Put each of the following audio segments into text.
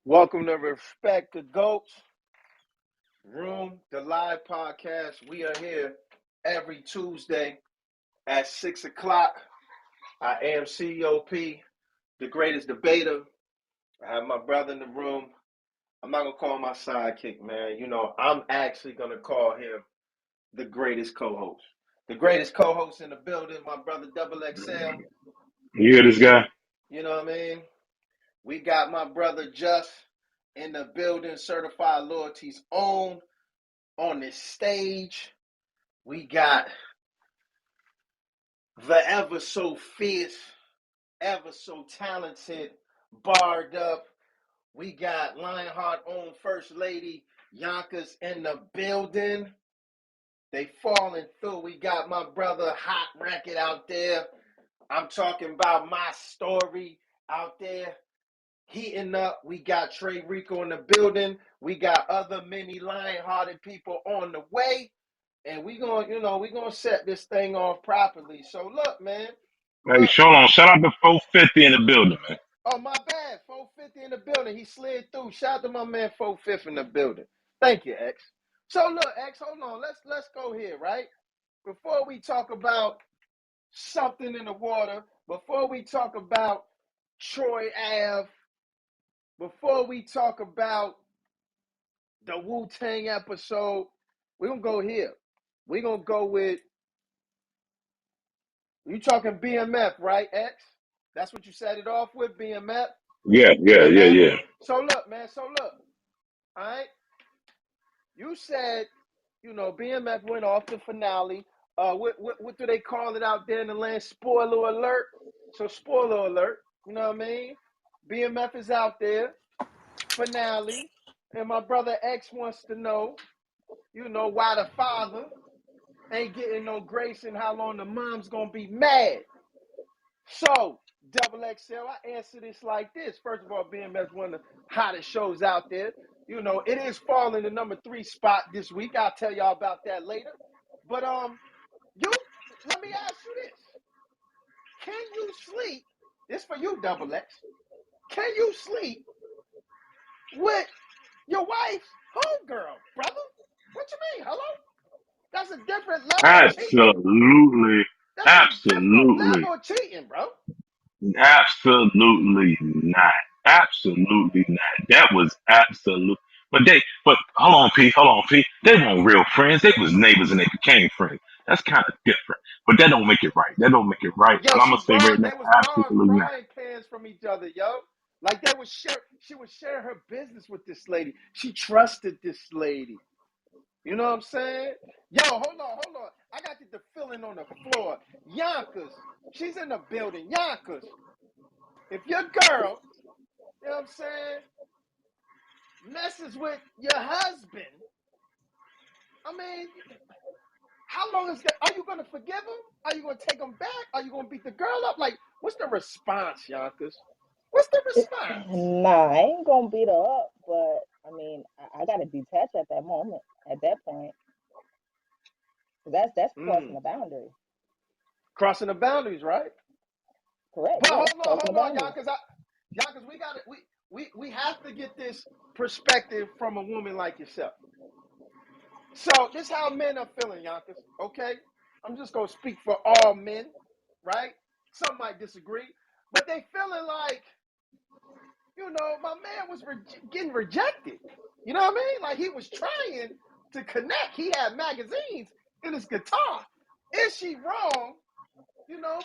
Welcome to Respect the Goats Room, the live podcast. We are here every Tuesday at 6 o'clock. I am COP, the greatest debater. I have my brother in the room. I'm not going to call my sidekick, man. I'm actually going to call him the greatest co-host. The greatest co-host in the building, my brother Double XL. You hear this guy? You know what I mean? We got my brother Just in the building, certified loyalties own. On this stage, we got the ever so fierce, ever so talented, barred up. We got Lionheart own First Lady Yonkers in the building. They falling through. We got my brother Hot Racket out there. I'm talking about my story out there. Heating up. We got Trey Rico in the building. We got other many lion-hearted people on the way. And we're gonna set this thing off properly. So look, man. Hey, Shalom, shout out to 450 in the building, man. Oh, my bad. 450 in the building. He slid through. Shout out to my man 450 in the building. Thank you, X. So look, X, hold on. Let's go here, right? Before we talk about something in the water, before we talk about Troy Ave, before we talk about the Wu-Tang episode, we're gonna go here. We're gonna go with you talking BMF, right, X? That's what you set it off with, BMF? Yeah. So look, man, all right? You said, BMF went off the finale. What do they call it out there in the land? Spoiler alert. So spoiler alert, you know what I mean? BMF is out there, finale. And my brother X wants to know, why the father ain't getting no grace and how long the mom's gonna be mad. So, Double XL, I answer this like this. First of all, BMS one of the hottest shows out there. It is falling the number 3 spot this week. I'll tell y'all about that later. But let me ask you this. Can you sleep? This for you, Double X. Can you sleep with your wife's homegirl, brother? What you mean? Hello? That's a different level of cheating. Absolutely. That's a different Absolutely. level of cheating, bro. Absolutely not. Absolutely not. That was absolute. But hold on, P. They weren't real friends. They was neighbors and they became friends. That's kind of different. But that don't make it right. That don't make it right. Yo, And I'm gonna say right now, they was borrowing absolutely not. frying pans from each other, yo. Like she was sharing her business with this lady. She trusted this lady. You know what I'm saying? Yo, hold on. I got the feeling on the floor. Yonkers, she's in the building. Yonkers, if your girl, you know what I'm saying, messes with your husband, I mean, how long is that? Are you going to forgive him? Are you going to take him back? Are you going to beat the girl up? Like, what's the response, Yonkers? What's the response? Nah, I ain't gonna beat her up, but I mean, I gotta detach at that moment, at that point. 'Cause that's crossing Mm. the boundary. Crossing the boundaries, right? Correct? But Yeah, that's crossing the hold on, boundary. Yonkers. Yonkers, we got it. We have to get this perspective from a woman like yourself. So this is how men are feeling, Yonkers. Okay, I'm just gonna speak for all men, right? Some might disagree, but they feeling like, my man was getting rejected. You know what I mean? Like he was trying to connect. He had magazines in his guitar. Is she wrong?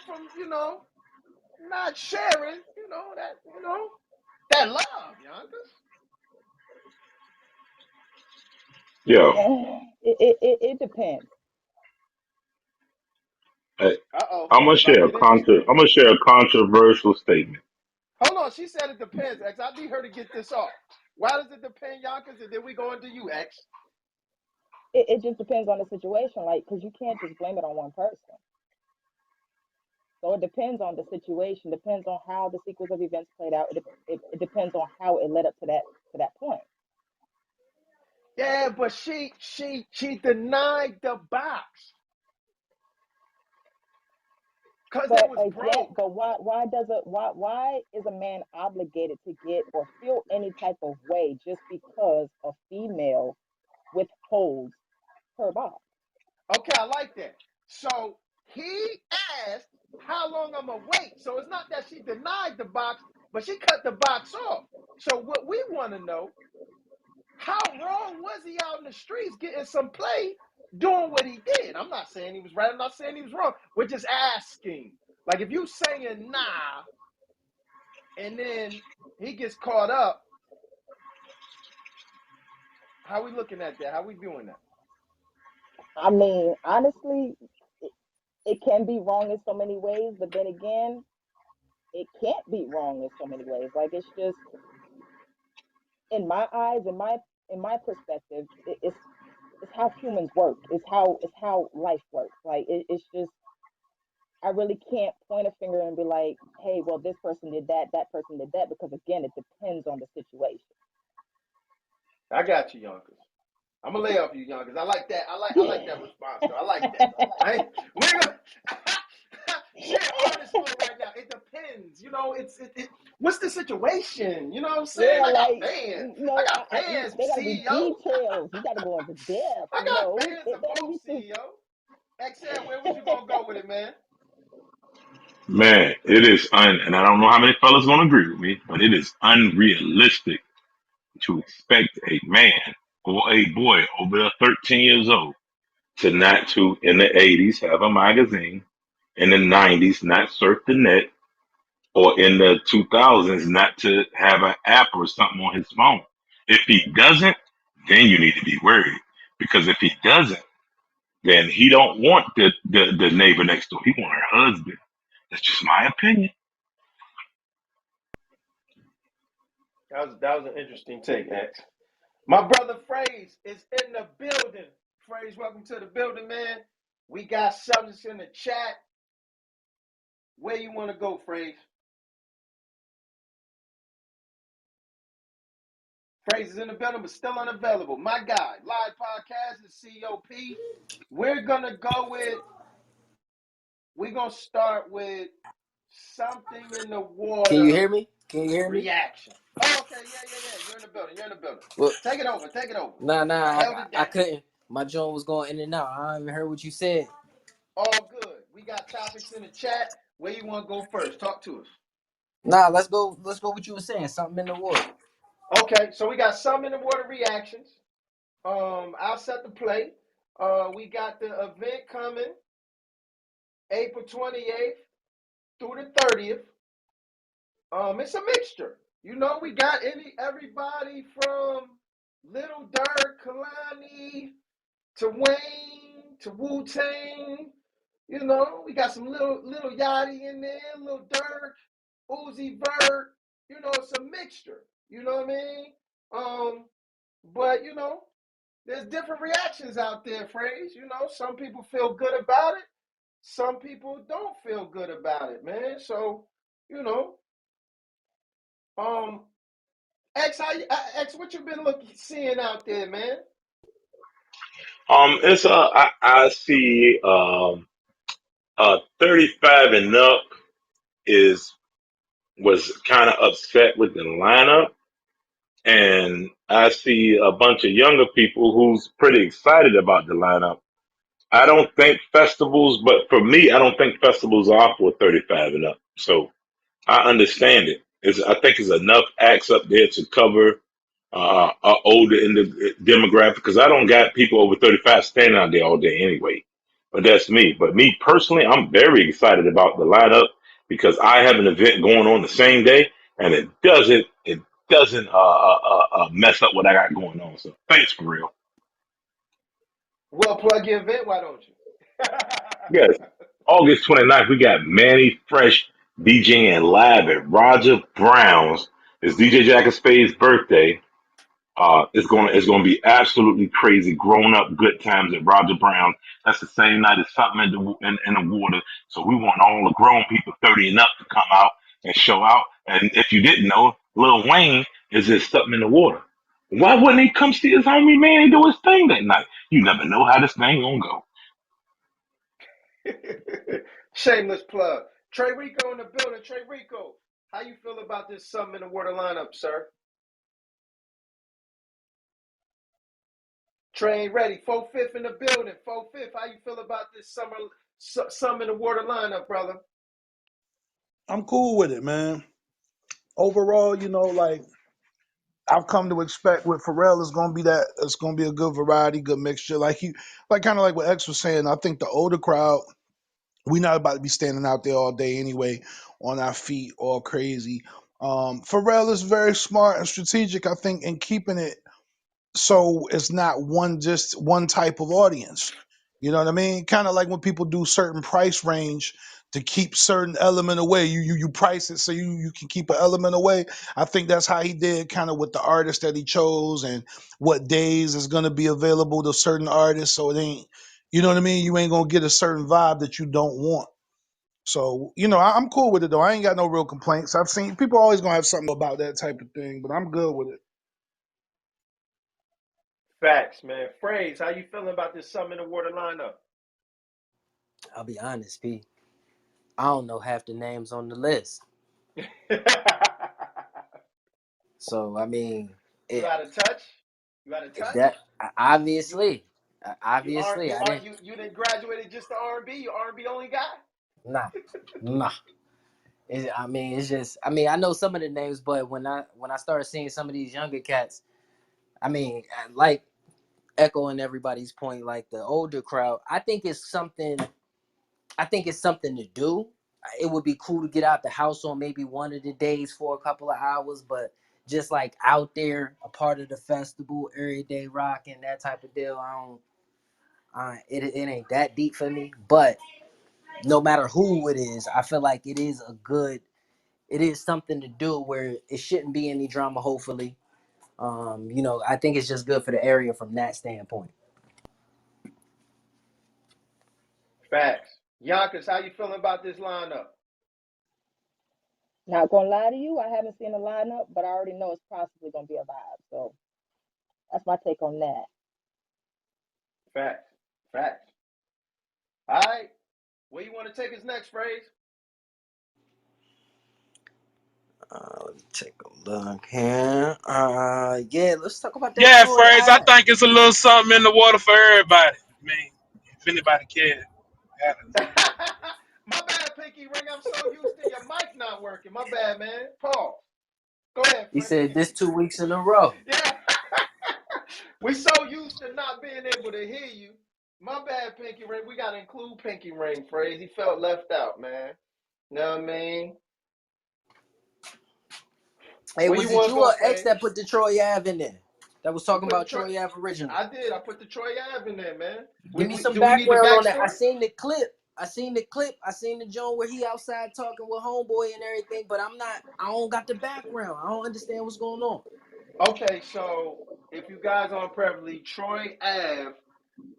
From not sharing, that love, Yonkers. Yo, It depends. hey, Uh-oh. I'm gonna It's about to share get interesting. I'm gonna share a controversial statement. Hold on. She said it depends, X. I need her to get this off. Why does it depend, Yonkers? And then we go into you, X. It just depends on the situation, like, because you can't just blame it on one person. So it depends on the situation, depends on how the sequence of events played out. It depends on how it led up to that point. Yeah, but she denied the box. Cause they But was again, broke. but why is a man obligated to get or feel any type of way just because a female withholds her box? Okay, I like that. So he asked how long I'm gonna wait. So it's not that she denied the box, but she cut the box off. So what we want to know, how wrong was he out in the streets getting some play doing what he did? I'm not saying he was right. I'm not saying he was wrong. We're just asking. Like if you saying nah, and then he gets caught up, how we looking at that? How we doing that? I mean, honestly, it, it can be wrong in so many ways, but then again, it can't be wrong in so many ways. Like it's just in my eyes, in my perspective, it's how humans work. It's how life works. Like it's just I really can't point a finger and be like, hey, well, this person did that, that person did that, because again, it depends on the situation. I got you, Yonkers. I'm gonna lay off you, Yonkers. I like that. I like that response, though. I like that. I ain't, we're gonna shit artist mode right now. It depends. You know, what's the situation? You know what I'm saying? Yeah, I got like fans. I got I fans, they gotta be CEO. details. You gotta go into depth. I You got know, fans they of gotta both, be some. CEO. XL, where was you gonna go with it, man? Man, it is and I don't know how many fellas gonna agree with me, but it is unrealistic to expect a man or a boy over 13 years old to not to in the 80s have a magazine, in the 90s not surf the net, or in the 2000s not to have an app or something on his phone. If he doesn't, then you need to be worried, because if he doesn't, then he don't want the neighbor next door. He want her husband. That's just my opinion. That was an interesting take, X. My brother Phrase is in the building. Phrase, welcome to the building, man. We got subjects in the chat. Where you want to go, Phrase? Phrase is in the building, but still unavailable. My guy, live podcast is COP. We're gonna go with. We're gonna start with something in the Can you water hear me? Can you hear me? reaction. Oh, okay, yeah. You're in the building. You're in the building. Well, Take it over. Take it over. nah, I held it I down. couldn't. My joint was going in and out. I don't even heard what you said. All good. We got topics in the chat. Where you want to go first? Talk to us. Nah, let's go. Let's go. What you were saying? Something in the water. Okay, so we got some in the water reactions. I'll set the play. We got the event coming April 28th through the 30th. It's a mixture. You know, we got everybody from Little Dirk, Kalani, to Wayne, to Wu Tang. You know, we got some little Yachty in there, little Dirk, Uzi Vert. You know, it's a mixture. You know what I mean? But you know, there's different reactions out there, Phrase. You know, some people feel good about it. Some people don't feel good about it, man. So, you know, um, X, what you been seeing out there, man? It's I see 35 and up is was kind of upset with the lineup, and I see a bunch of younger people who's pretty excited about the lineup. I don't think festivals, but for me, I don't think festivals are for 35 and up. So I understand it. I think there's enough acts up there to cover older in the demographic, because I don't got people over 35 standing out there all day anyway. But that's me. But me personally, I'm very excited about the lineup because I have an event going on the same day, and it doesn't mess up what I got going on. So thanks for real. Well, plug your event, why don't you? Yes, August 29th, we got Manny Fresh DJing live at Roger Brown's. It's DJ Jack and Spade's birthday. It's gonna be absolutely crazy. Grown up good times at Roger Brown. That's the same night as something in the water. So we want all the grown people 30 and up to come out and show out. And if you didn't know, Lil Wayne is just something in the water. Why wouldn't he come see his homie man and do his thing that night? You never know how this thing gonna go. Shameless plug. Trey Rico in the building. Trey Rico, how you feel about this Something in the Water lineup, sir? Trey ain't ready. 4-5 in the building. 4-5. How you feel about this Something in the Water lineup, brother? I'm cool with it, man. Overall, like I've come to expect with Pharrell is gonna be that it's gonna be a good variety, good mixture. Like kind of like what X was saying. I think the older crowd, we not about to be standing out there all day anyway, on our feet, all crazy. Pharrell is very smart and strategic, I think, in keeping it so it's not just one type of audience. You know what I mean? Kind of like when people do certain price range to keep certain element away. You price it so you can keep an element away. I think that's how he did kind of with the artists that he chose and what days is gonna be available to certain artists. So it ain't, you know what I mean? You ain't gonna get a certain vibe that you don't want. So, I'm cool with it though. I ain't got no real complaints. I've seen people always gonna have something about that type of thing, but I'm good with it. Facts, man. Phrase, how you feeling about this Something in the Water lineup? I'll be honest, P. I don't know half the names on the list. So I mean, You it, out of touch? You out of touch? that You obviously, you aren't obviously, you I aren't didn't. you didn't graduated just the R&B? You R&B only guy? Nah, nah. It's just. I know some of the names, but when I started seeing some of these younger cats, like echoing everybody's point, like the older crowd, I think it's something. I think it's something to do. It would be cool to get out the house on maybe one of the days for a couple of hours, but just like out there, a part of the festival, everyday rock and that type of deal. It ain't that deep for me. But no matter who it is, I feel like it is something to do where it shouldn't be any drama. Hopefully, I think it's just good for the area from that standpoint. Facts. Yonkers, how you feeling about this lineup? Not gonna lie to you, I haven't seen a lineup, but I already know it's possibly gonna be a vibe. So that's my take on that. Facts. Facts. All right. Where you want to take us next, Phrase? Let me take a look here. Yeah, let's talk about that Yeah, Troy phrase. I Ave. think it's a little something in the water for everybody. I mean, if anybody cares. My bad, Pinky Ring. I'm so used to your mic not working. My bad, man. Pause. Go ahead, He Prince. said this 2 weeks in a row. Yeah. We so used to not being able to hear you. My bad, Pinky Ring. We gotta include Pinky Ring, Phrase. He felt left out, man. Know what I mean? Hey, Where was you it want to you go, or X Phrase? that put the Troy Ave in there? That was You talking put the about Troy. Troy Ave original. I did. I put the Troy Ave in there, man. Give me some Do we need the background on that. I backstory? seen the clip. I seen the joint where he outside talking with homeboy and everything, but I don't got the background. I don't understand what's going on. Okay, so if you guys aren't privily, Troy Ave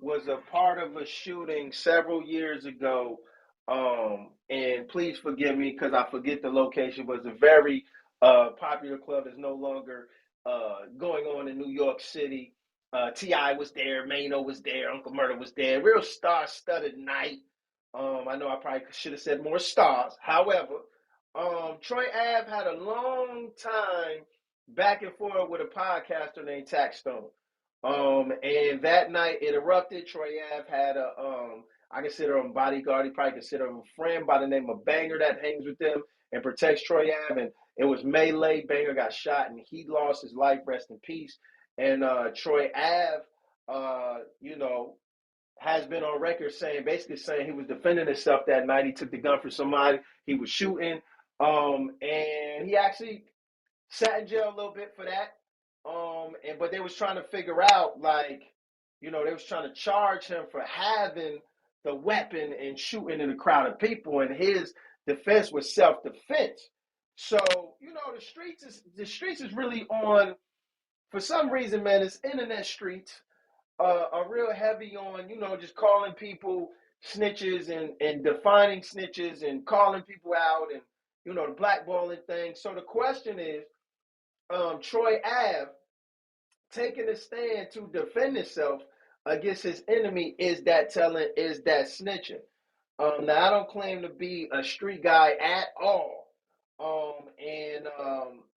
was a part of a shooting several years ago. And please forgive me because I forget the location, but it's a very popular club that's no longer going on in New York City. T.I. was there, Mano was there, Uncle Murder was there. Real star-studded night. I know I probably should have said more stars. However, Troy Ave had a long time back and forth with a podcaster named Taxstone. And that night it erupted. Troy Ave had I consider him bodyguard. He probably consider him a friend by the name of Banger that hangs with them and protects Troy Ave. And it was melee. Banger got shot and he lost his life. Rest in peace. And Troy Ave, has been on record basically saying he was defending himself that night. He took the gun for somebody. He was shooting. And he actually sat in jail a little bit for that. But they was trying to figure out, like, they was trying to charge him for having the weapon and shooting in a crowd of people, and his defense was self-defense. So, the streets is really on, for some reason, man. It's internet streets are real heavy on, just calling people snitches and defining snitches and calling people out and the blackballing thing. So the question is, Troy Ave taking a stand to defend himself against his enemy, is that snitching? Now I don't claim to be a street guy at all. And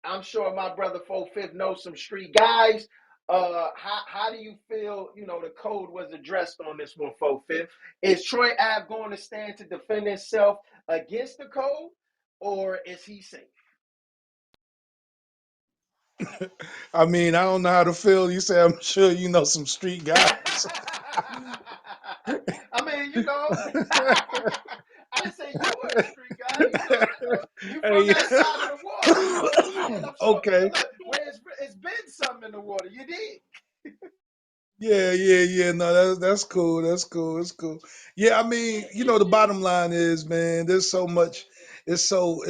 I'm sure my brother 4 Fifth knows some street guys. How do you feel? You know, the code was addressed on this one, 4 Fifth. Is Troy Ave going to stand to defend himself against the code, or is he safe? I mean, I don't know how to feel. You say I'm sure you know some street guys. I mean, you know, I didn't say you were a street guy. You from Hey, that side of the water. You know what I'm saying? I'm sure. okay. Look, where it's been something in the water. You did. Yeah. No, that's cool. That's cool. It's cool. Yeah, I mean, the bottom line is, man, there's so much. It's so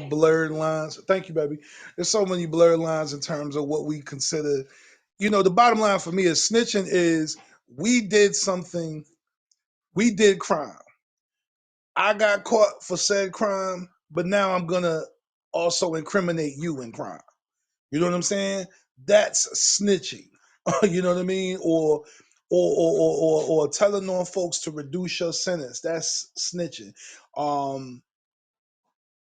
blurred lines. Thank you, baby. There's so many blurred lines in terms of what we consider. The bottom line for me is snitching is we did something. We did crime. I got caught for said crime, but now I'm gonna also incriminate you in crime. You know what I'm saying? That's snitching. You know what I mean? Or telling on folks to reduce your sentence. That's snitching. Um,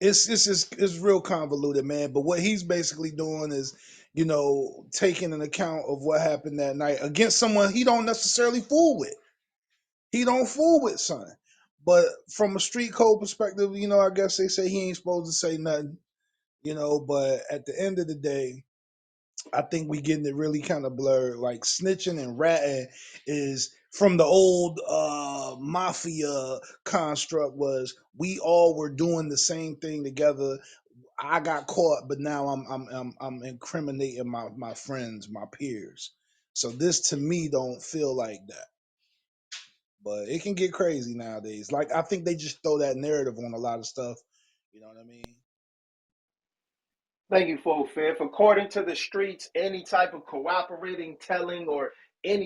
it's real convoluted, man. But what he's basically doing is, taking an account of what happened that night against someone he don't necessarily fool with. He don't fool with, son. But from a street code perspective, I guess they say he ain't supposed to say nothing. But at the end of the day, I think we getting it really kind of blurred. Like snitching and ratting is from the old mafia construct was we all were doing the same thing together. I got caught, but now I'm incriminating my friends, my peers. So this to me don't feel like that. But it can get crazy nowadays. Like I think they just throw that narrative on a lot of stuff. You know what I mean? Thank you, 4 Fifth. According to the streets, any type of cooperating, telling, or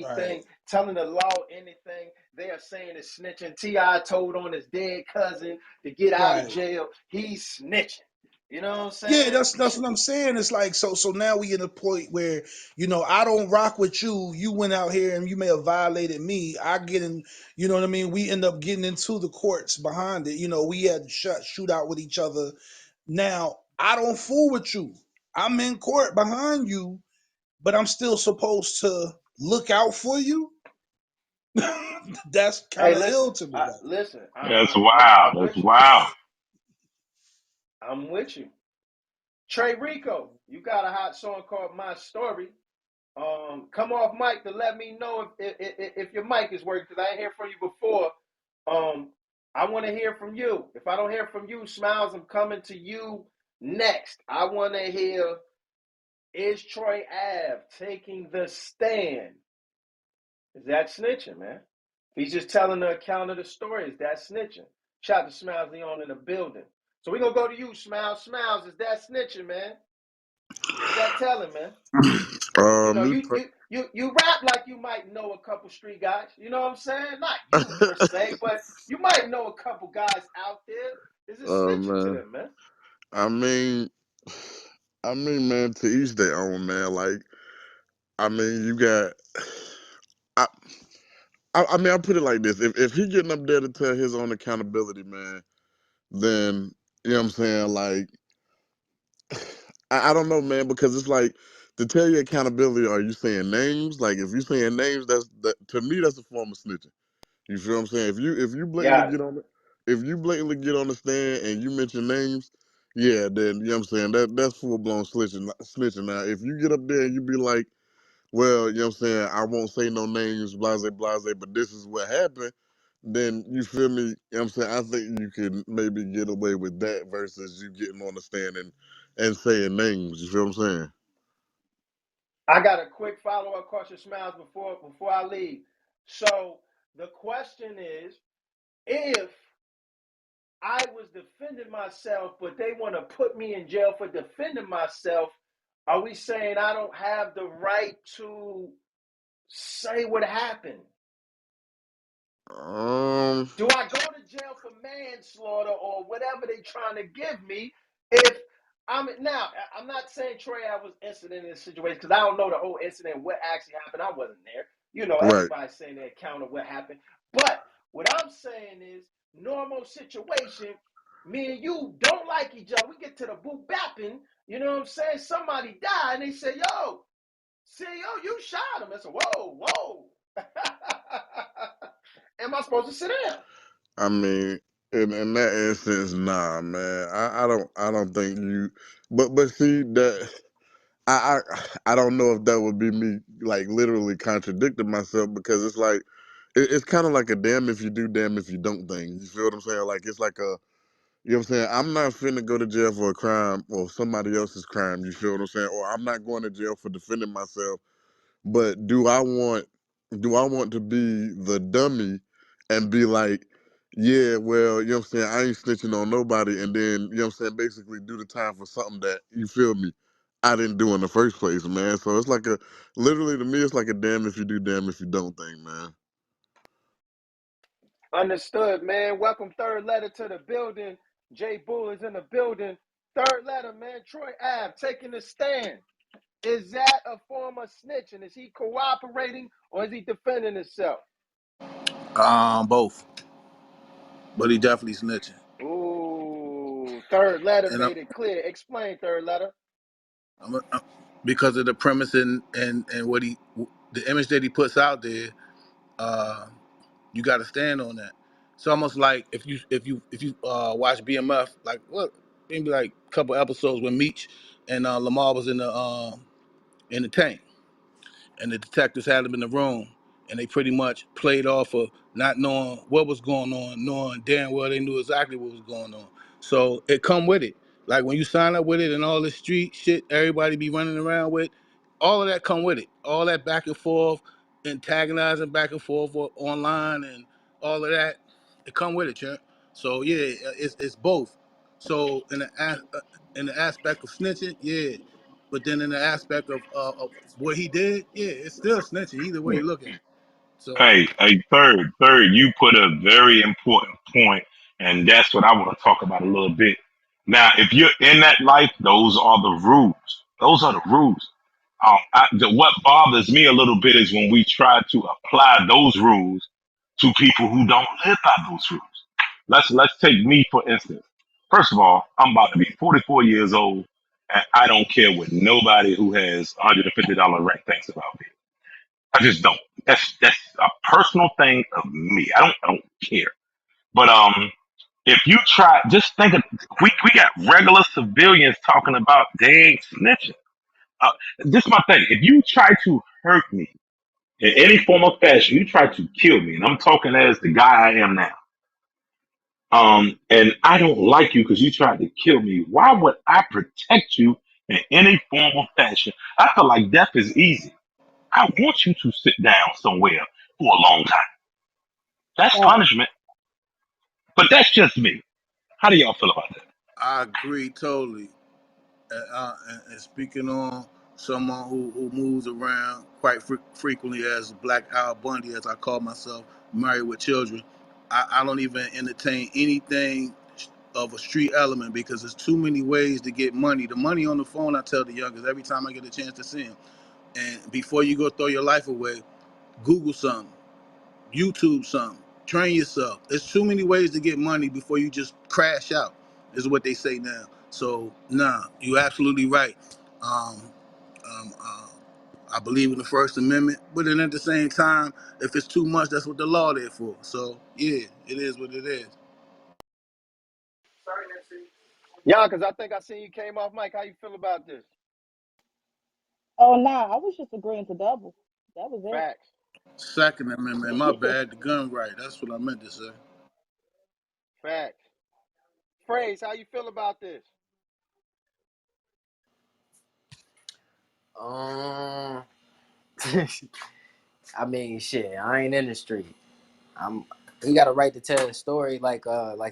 Right. anything, telling the law anything, they are saying is snitching. T.I. told on his dead cousin to get out of Right. jail. He's snitching. You know what I'm Yeah, saying? that's what I'm saying. It's like so now we in a point where, I don't rock with you. You went out here and you may have violated me. I get in, you know what I mean? We end up getting into the courts behind it. We had shoot out with each other. Now, I don't fool with you. I'm in court behind you, but I'm still supposed to look out for you. That's kind Hey, of listen. ill to me. Like, Listen. That's I'm wild. That's with you. wild. I'm with you. Trey Rico, you got a hot song called "My Story." Come off mic to let me know if your mic is working because I ain't hear from you before. Um, I want to hear from you. If I don't hear from you, Smiles, I'm coming to you next. I want to hear, is Troy Ave taking the stand? Is that snitching, man? If he's just telling the account of the story, is that snitching? Shout out to Smiles Leon in the building. So we're going to go to you, Smiles. Smiles, is that snitching, man? Is that telling, man? You know, Me you rap like you might know a couple street guys. You know what I'm saying? Not you per se, but you might know a couple guys out there. Is it snitching to man. them, man? I mean, man, to each their own, man. Like, I mean, you got. I, I mean, I put it like this: if he getting up there to tell his own accountability, man, then you know what I'm saying. Like, I don't know, man, because it's like to tell your accountability. Are you saying names? Like, if you saying names, that to me that's a form of snitching. You feel what I'm saying? If you blatantly Got it. get on it, if you blatantly get on the stand and you mention names, yeah, then you know what I'm saying that's full blown snitching. Snitching. Now, if you get up there and you be like, well, you know what I'm saying, I won't say no names, blase, blase, but this is what happened, then you feel me? You know what I'm saying? I think you can maybe get away with that versus you getting on the stand and saying names. You feel what I'm saying? I got a quick follow up question, Smiles, before I leave. So the question is, if I was defending myself, but they want to put me in jail for defending myself, are we saying I don't have the right to say what happened? Um, Do I go to jail for manslaughter or whatever they trying to give me? If I'm not saying Troy I was incident in this situation because I don't know the whole incident, what actually happened. I wasn't there. You know, right. everybody's saying their account of what happened. But what I'm saying is, normal situation, me and you don't like each other. We get to the boot bapping, you know what I'm saying? Somebody died, and they say, yo, CEO, you shot him. I said, whoa. Am I supposed to sit down? I mean, in that instance, nah, man. I don't think you. But see that I don't know if that would be me like literally contradicting myself because it's like it's kind of like a damn if you do, damn if you don't thing. You feel what I'm saying? Like it's like a you know what I'm saying? I'm not finna go to jail for a crime or somebody else's crime. You feel what I'm saying? Or I'm not going to jail for defending myself. But do I want to be the dummy and be like, yeah, well, you know what I'm saying, I ain't snitching on nobody and then, you know what I'm saying, basically do the time for something that, you feel me, I didn't do in the first place, man. So it's like literally to me, it's like a damn if you do, damn if you don't thing, man. Understood, man. Welcome, third letter to the building. J Bull is in the building. Third letter, man. Troy Ave taking the stand. Is that a form of snitching? Is he cooperating or is he defending himself? Both, but he definitely snitching. Ooh, third letter And made it clear. Explain, third letter. because of the premise and what the image that he puts out there, uh, you got to stand on that. It's almost like if you watch BMF, like what maybe like a couple episodes when Meech and Lamar was in the tank. And the detectives had them in the room, and they pretty much played off of not knowing what was going on, knowing damn well they knew exactly what was going on. So it come with it. Like when you sign up with it and all this street shit everybody be running around with, all of that come with it. All that back and forth, antagonizing back and forth online and all of that, it come with it, champ. So yeah, it's both. So in the aspect of snitching, yeah, but then in the aspect of what he did, yeah, it's still snitching either way you look at it. So Third, you put a very important point, and that's what I want to talk about a little bit. Now, if you're in that life, those are the rules. Those are the rules. What bothers me a little bit is when we try to apply those rules to people who don't live by those rules. Let's take me for instance. First of all, I'm about to be 44 years old, and I don't care what nobody who has $150 rent thinks about me. I just don't. That's a personal thing of me. I don't care. But if you try, just think of we got regular civilians talking about dang snitching. Uh, this is my thing. If you try to hurt me in any form of fashion, you try to kill me, and I'm talking as the guy I am now. And I don't like you because you tried to kill me. Why would I protect you in any form of fashion? I feel like death is easy. I want you to sit down somewhere for a long time. That's Facts. punishment, but that's just me. How do y'all feel about that? I agree totally. And speaking on someone who moves around quite frequently as Black Al Bundy, as I call myself, married with children, I don't even entertain anything of a street element because there's too many ways to get money. The money on the phone, I tell the youngest every time I get a chance to see them. And before you go throw your life away, Google something, YouTube something, train yourself. There's too many ways to get money before you just crash out, is what they say now. So, nah, you're absolutely right. Um, um, uh, I believe in the First Amendment, but then at the same time, if it's too much, that's what the law there for. So, yeah, it is what it is. Yeah, because I think I seen you came off mic. How you feel about this? Oh, nah, I was just agreeing to double. That was Facts. Second Amendment, my it. bad, the gun right. That's what I meant to say. Facts. Phrase, how you feel about this? Um, I mean, shit, I ain't in the street. I'm. He got a right to tell the story, like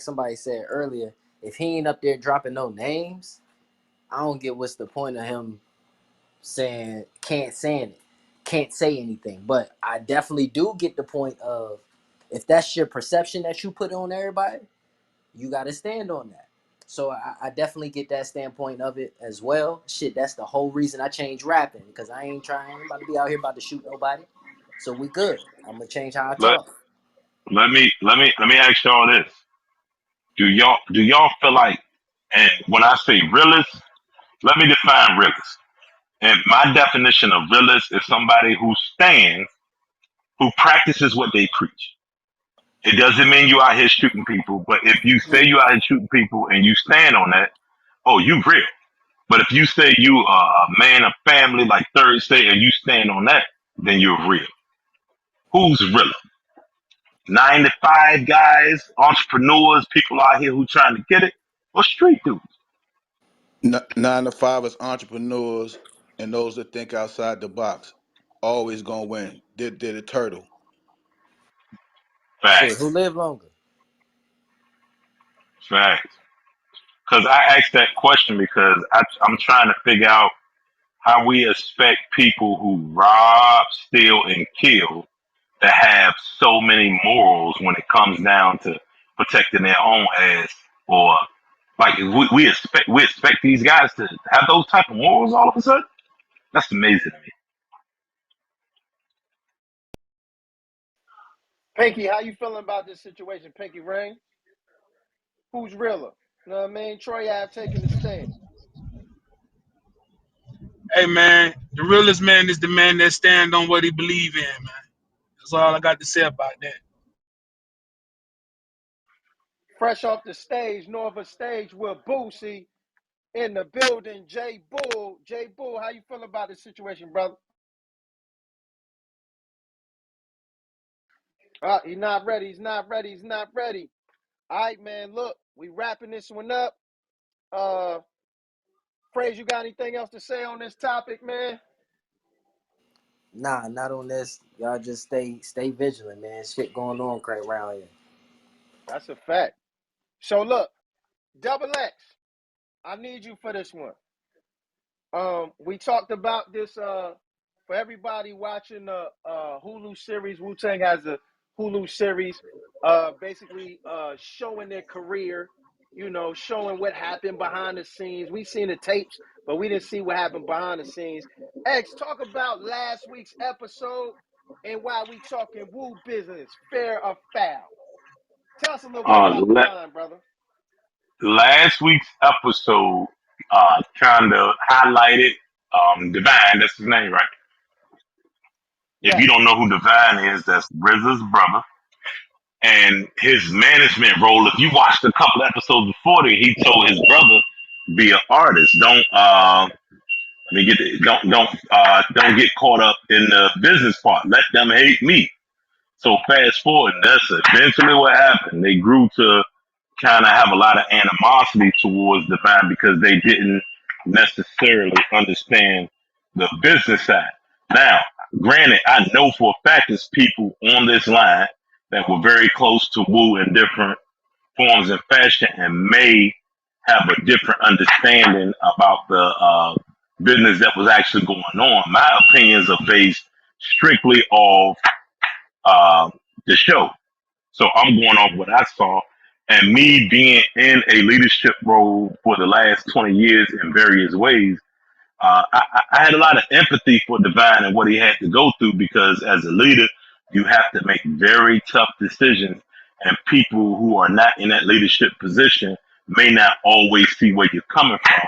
somebody said earlier. If he ain't up there dropping no names, I don't get what's the point of him saying can't say anything. But I definitely do get the point of if that's your perception that you put on everybody, you got to stand on that. So I definitely get that standpoint of it as well. Shit, that's the whole reason I changed rapping because I ain't about to be out here about to shoot nobody. So we good. I'm gonna change how I Let talk. let me ask y'all this. Do y'all feel like, and when I say realist, let me define realist. And my definition of realist is somebody who stands, who practices what they preach. It doesn't mean you out here shooting people, but if you say you out here shooting people and you stand on that, oh, you real. But if you say you are a man of family like Third State and you stand on that, then you're real. Who's real? 9 to 5 guys, entrepreneurs, people out here who trying to get it, or street dudes? 9 to 5 is entrepreneurs and those that think outside the box. Always gonna win. Did a turtle. Shit, who Facts. live longer? Facts. Because I asked that question because I'm trying to figure out how we expect people who rob, steal, and kill to have so many morals when it comes down to protecting their own ass, or like we expect these guys to have those type of morals all of a sudden. That's amazing to me. Pinky, how you feeling about this situation, Pinky Ring? Who's realer? You know what I mean? Troy Ave taking the stand. Hey man, the realest man is the man that stand on what he believe in, man. That's all I got to say about that. Fresh off the stage, north of stage with Boosie in the building. J Bull. J Bull, how you feeling about this situation, brother? He's not ready. He's not ready. He's not ready. All right, man. Look, we wrapping this one up. Phrase, you got anything else to say on this topic, man? Nah, not on this. Y'all just stay vigilant, man. Shit going on crazy around here. That's a fact. So look, Double X, I need you for this one. We talked about this for everybody watching the Hulu series. Wu Tang has a Hulu series, basically showing their career. You know, showing what happened behind the scenes. We seen the tapes, but we didn't see what happened behind the scenes. X, talk about last week's episode and why we talking Wu business, fair or foul. Tell us a little bit about Le- Divine, brother. Last week's episode kind of highlighted Divine. That's his name, right? If you Yes. don't know who Divine is, that's RZA's brother. And his management role, if you watched a couple episodes before that, he told his brother, be an artist. Let me get it, don't get caught up in the business part. Let them hate me. So fast forward, that's eventually what happened. They grew to kind of have a lot of animosity towards Divine because they didn't necessarily understand the business side. Now, granted, I know for a fact there's people on this line that were very close to Wu in different forms and fashion and may have a different understanding about the business that was actually going on. My opinions are based strictly off the show. So I'm going off what I saw, and me being in a leadership role for the last 20 years in various ways. I had a lot of empathy for Divine and what he had to go through because as a leader, you have to make very tough decisions, and people who are not in that leadership position may not always see where you're coming from.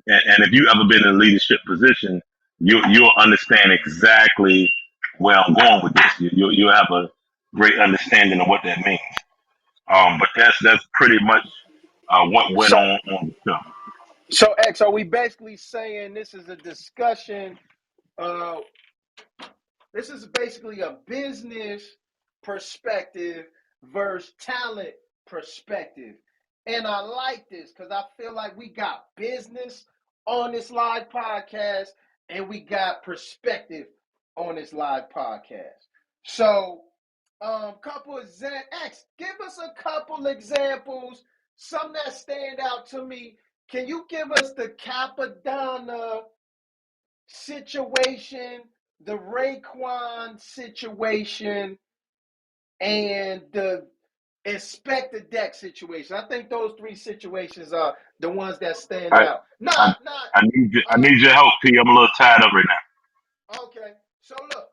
And if you ever been in a leadership position, you'll understand exactly where I'm going with this. You'll have a great understanding of what that means. But that's pretty much what went So, on the show. so X, are we basically saying this is a discussion? Uh, this is basically a business perspective versus talent perspective. And I like this because I feel like we got business on this live podcast and we got perspective on this live podcast. So, couple of X, give us a couple examples, some that stand out to me. Can you give us the Capadonna situation, the Raekwon situation, and the Inspector Deck situation? I think those three situations are the ones that stand I, out. I Not I need your help, P. I'm a little tied up right now. okay. So look,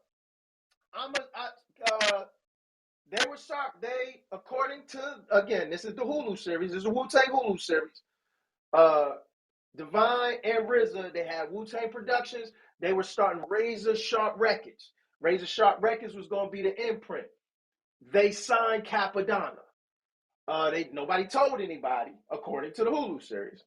I'm a They were shocked. They, according to, again, this is the Hulu series. This is a Wu-Tang Hulu series. Divine and RZA, they had Wu-Tang Productions. They were starting Razor Sharp Records. Razor Sharp Records was going to be the imprint. They signed Capadonna. Nobody told anybody, according to the Hulu series.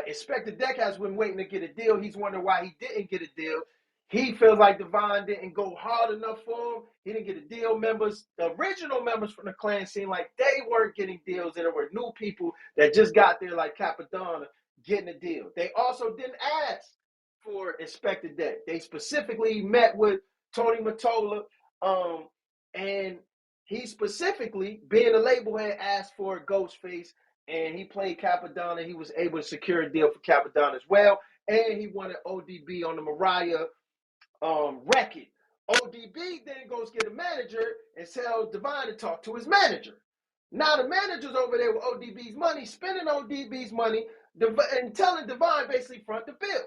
Inspector Deck has been waiting to get a deal. He's wondering why he didn't get a deal. He feels like Divine didn't go hard enough for him. He didn't get a deal. The original members from the clan seemed like they weren't getting deals, and there were new people that just got there, like Capadonna, getting a deal. They also didn't ask for Inspector Deck. They specifically met with Tony Mottola, and he specifically, being a label head, asked for Ghostface, and he played Capadonna. He was able to secure a deal for Capadonna as well, and he wanted ODB on the Mariah record. ODB then goes get a manager and tells Divine to talk to his manager. Now the manager's over there with ODB's money, spending ODB's money, and telling Divine basically front the bill.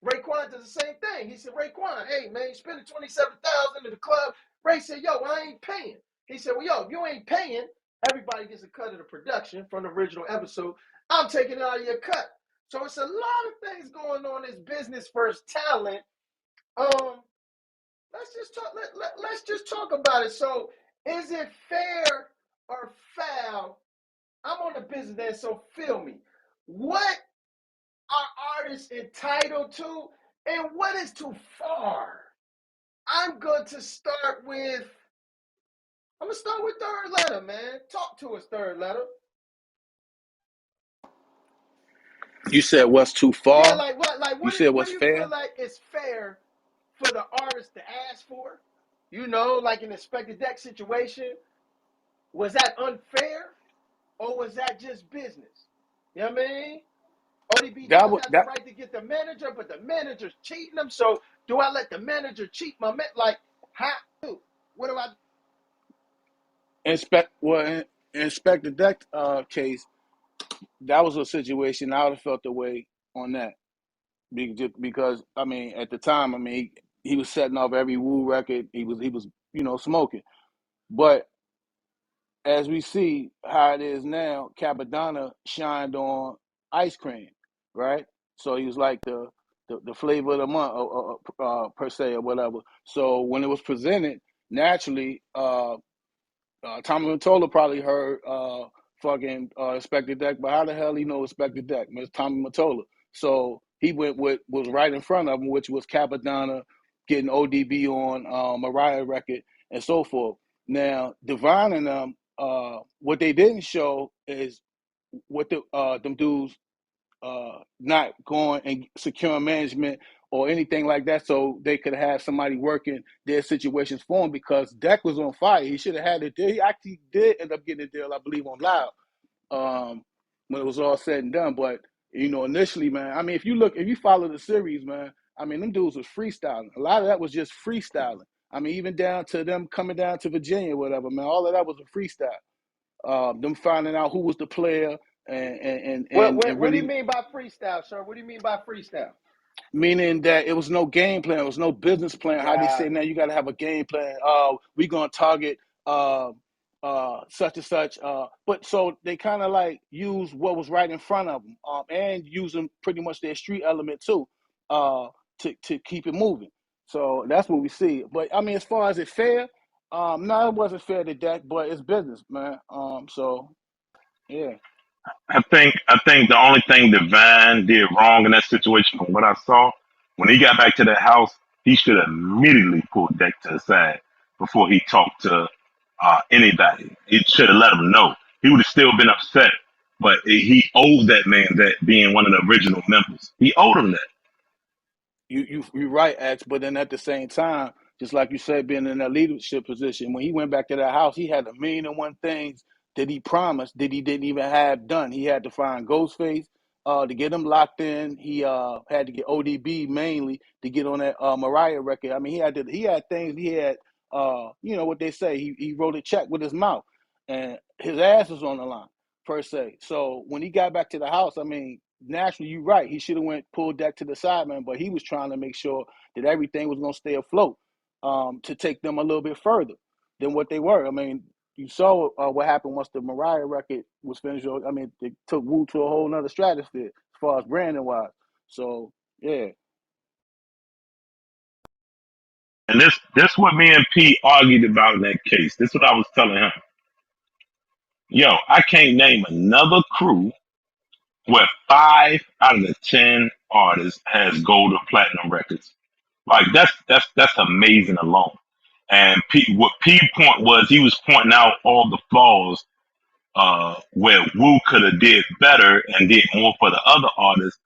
Raekwon does the same thing. He said, Raekwon, hey man, you spending $27,000 in the club. Ray said, yo, I ain't paying. He said, well, yo, if you ain't paying, everybody gets a cut of the production from the original episode. I'm taking it out of your cut. So it's a lot of things going on in this business first talent. Let's just talk about it. So is it fair or foul? I'm on the business end, so feel me. What are artists entitled to, and what is too far? I'm going to start with Third Letter, man. Talk to us, Third Letter. You said what's too far? Yeah, like what? Like what do you fair? Feel like it's fair for the artist to ask for? You know, like an Inspector Deck situation. Was that unfair, or was that just business? You know what I mean? ODB does have the right to get the manager, but the manager's cheating them. So do I let the manager cheat my man? Like, how? What do I do? Inspector Deck case, that was a situation I would have felt the way on that. Because I mean, at the time, I mean, he was setting off every Wu record. He was smoking. But as we see how it is now, Capadonna shined on Ice Cream, right? So he was like the flavor of the month, per se, or whatever. So when it was presented, naturally, Tommy Mottola probably heard fucking Inspector Deck, but how the hell he know Inspector Deck? It's Tommy Mottola. So he went with was right in front of him, which was Capadonna getting ODB on Mariah record and so forth. Now, Divine and them, what they didn't show is what them dudes not going and securing management or anything like that, so they could have somebody working their situations for him, because Deck was on fire. He should have had a deal. He actually did end up getting a deal, I believe, on Loud, when it was all said and done. But initially, man, I mean, if you follow the series, man, I mean, them dudes was freestyling. A lot of that was just freestyling. I mean, even down to them coming down to Virginia, whatever, man, all of that was a freestyle. Them finding out who was the player and what really. do you mean by freestyle, sir? What do you mean by freestyle? Meaning that it was no game plan, it was no business plan. How they say now, you got to have a game plan. We're gonna target such and such. But so they kind of like use what was right in front of them, and using pretty much their street element too, to keep it moving. So that's what we see. But I mean, as far as it fair, no, it wasn't fair to Deck, but it's business, man. So yeah. I think the only thing Divine did wrong in that situation, from what I saw, when he got back to that house, he should have immediately pulled Deck to the side before he talked to anybody. He should have let him know. He would have still been upset, but he owed that man that, being one of the original members. He owed him that. You're right, X. But then at the same time, just like you said, being in that leadership position, when he went back to that house, he had a million and one things that he promised that he didn't even have done. He had to find Ghostface to get him locked in. He had to get ODB mainly to get on that Mariah record. I mean, he had things. He had what they say. He wrote a check with his mouth, and his ass was on the line per se. So when he got back to the house, I mean, naturally, you're right. He should have pulled Deck to the side, man. But he was trying to make sure that everything was going to stay afloat, to take them a little bit further. than what they were. I mean, you saw what happened once the Mariah record was finished. I mean, it took Wu to a whole nother stratosphere as far as branding wise. So yeah, And this what me and P argued about in that case. This is what I was telling him. Yo, I can't name another crew where 5 out of the 10 artists has gold or platinum records. Like that's amazing alone. And what P point was, he was pointing out all the flaws where Wu could have did better and did more for the other artists.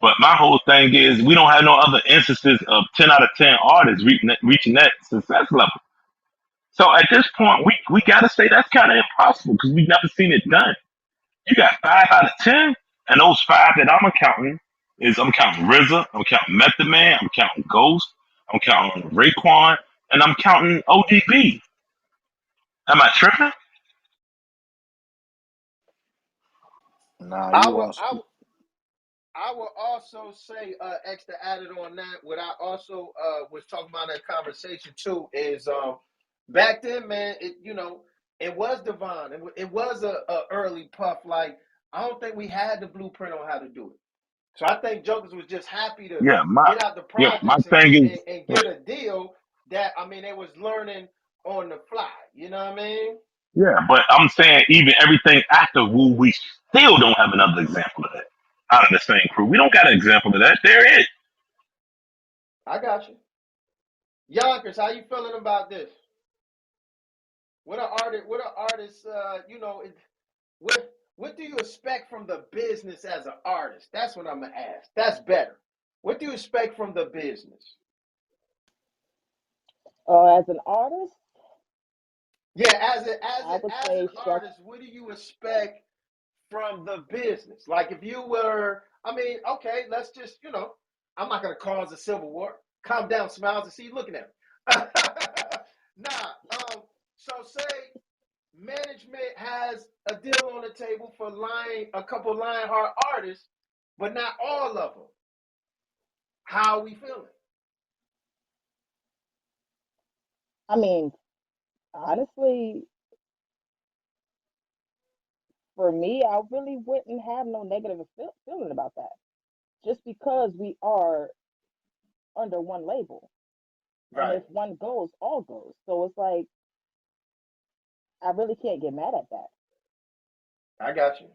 But my whole thing is we don't have no other instances of 10 out of 10 artists reaching that success level. So at this point, we gotta say that's kind of impossible because we've never seen it done. You got 5 out of 10, and those five that I'm counting is I'm counting RZA, I'm counting Method Man, I'm counting Ghost, I'm counting Raekwon, and I'm counting ODB. Am I tripping? nah, I you will. are. I will also say, extra added on that. What I also was talking about in that conversation too is back then, man. It was divine. It was a early puff. Like I don't think we had the blueprint on how to do it. So I think Jokers was just happy to Yeah, get out the my projects thing is and get a deal that they was learning on the fly. You know what I mean? yeah, but I'm saying even everything after Wu, we still don't have another example of that out of the same crew. We don't got an example of that. There is. I got you. Yonkers, how you feeling about this? What an artist! What an artist! What do you expect from the business as an artist? That's what I'm gonna ask. That's better. What do you expect from the business? As an artist, Yeah, as a, as I a, would as an say structure. artist, what do you expect from the business? Like if you were, okay, let's just, I'm not gonna cause a civil war. Calm down, Smiles, and see you looking at me. Nah. So say management has a deal on the table for a couple Lionheart artists, but not all of them. How are we feeling? I mean, honestly, for me, I really wouldn't have no negative feeling about that. Just because we are under one label, and Right. if one goes, all goes. So it's like I really can't get mad at that. I got you.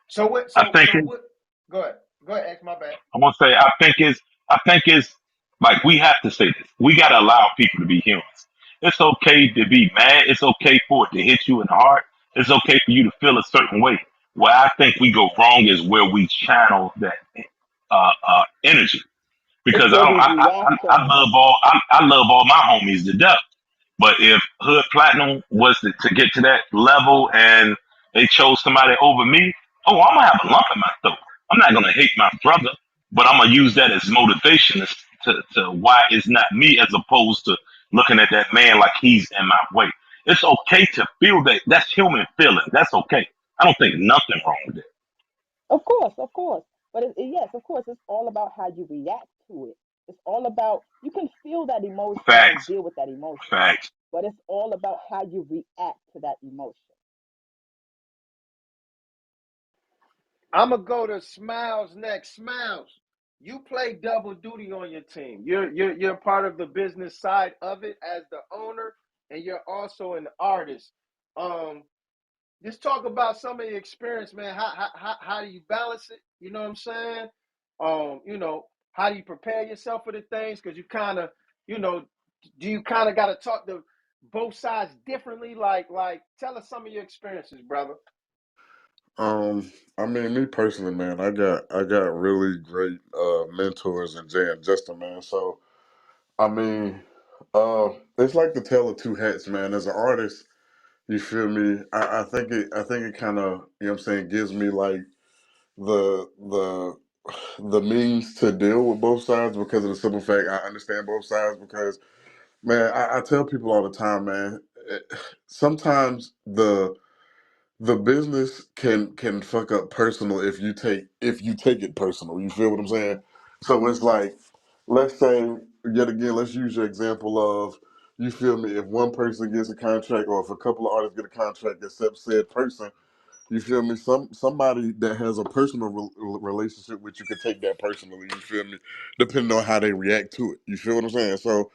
So what? I So think so what? Go ahead. Go ahead. X, my bad. I want to say I think it's like we have to say this. We got to allow people to be humans. It's okay to be mad. It's okay for it to hit you in the heart. It's okay for you to feel a certain way. Where I think we go wrong is where we channel that energy It's because I where don't. we react I on it. love I love all my homies to death. But if Hood Platinum was to get to that level and they chose somebody over me, oh, I'm gonna have a lump in my throat. I'm not gonna hate my brother, but I'm gonna use that as motivation to why it's not me as opposed to looking at that man like he's in my way. It's okay to feel that. That's human feeling. That's okay. I don't think nothing wrong with it. Of course, of course. But yes, of course, it's all about how you react to it. It's all about you can feel that emotion and Facts, deal with that emotion, facts. but it's all about how you react to that emotion. I'm gonna go to Smiles next. Smiles, you play double duty on your team. You're part of the business side of it as the owner, and you're also an artist. Um, just talk about some of your experience, man. How do you balance it? You know what I'm saying? How do you prepare yourself for the things? Because you know, do you kind of got to talk to both sides differently? Like, tell us some of your experiences, brother. I mean, me personally, man, I got really great mentors in Jay and Justin, man. So I mean, it's like the tale of two hats, man. As an artist, you feel me? I think it kind of, you know what I'm saying, gives me like the the the means to deal with both sides because of the simple fact I understand both sides. Because man, I tell people all the time, man. eh, Sometimes the business can fuck up personal if you take it personal. You feel what I'm saying? So it's like, let's say yet again, let's use your example of You feel me? If one person gets a contract, or if a couple of artists get a contract, except said person, you feel me? Somebody that has a personal relationship with you could take that personally. You feel me? Depending on how they react to it. You feel what I'm saying? So,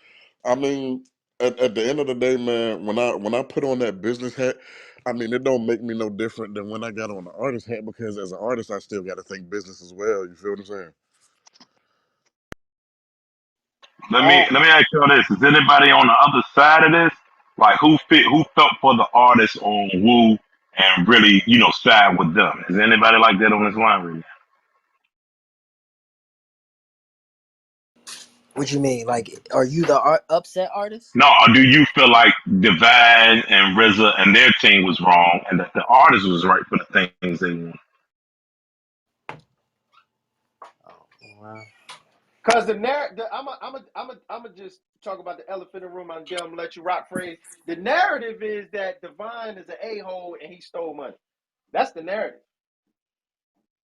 I mean, at the end of the day, man, when I put on that business hat, I mean, it don't make me no different than when I got on the artist hat, because as an artist, I still got to think business as well. You feel what I'm saying? Let me ask you all this: is anybody on the other side of this? Like who felt for the artist on Wu and really side with them? Is anybody like that on this line right now? What you mean? Like, are you the upset artist? No, or do you feel like Divine and RZA and their team was wrong, and that the artist was right for the things they want? Oh, wow. Cause the narrative, I'm just talk about the elephant in the room. I'm gonna let you rock phrase. The narrative is that Divine is an a-hole and he stole money. That's the narrative.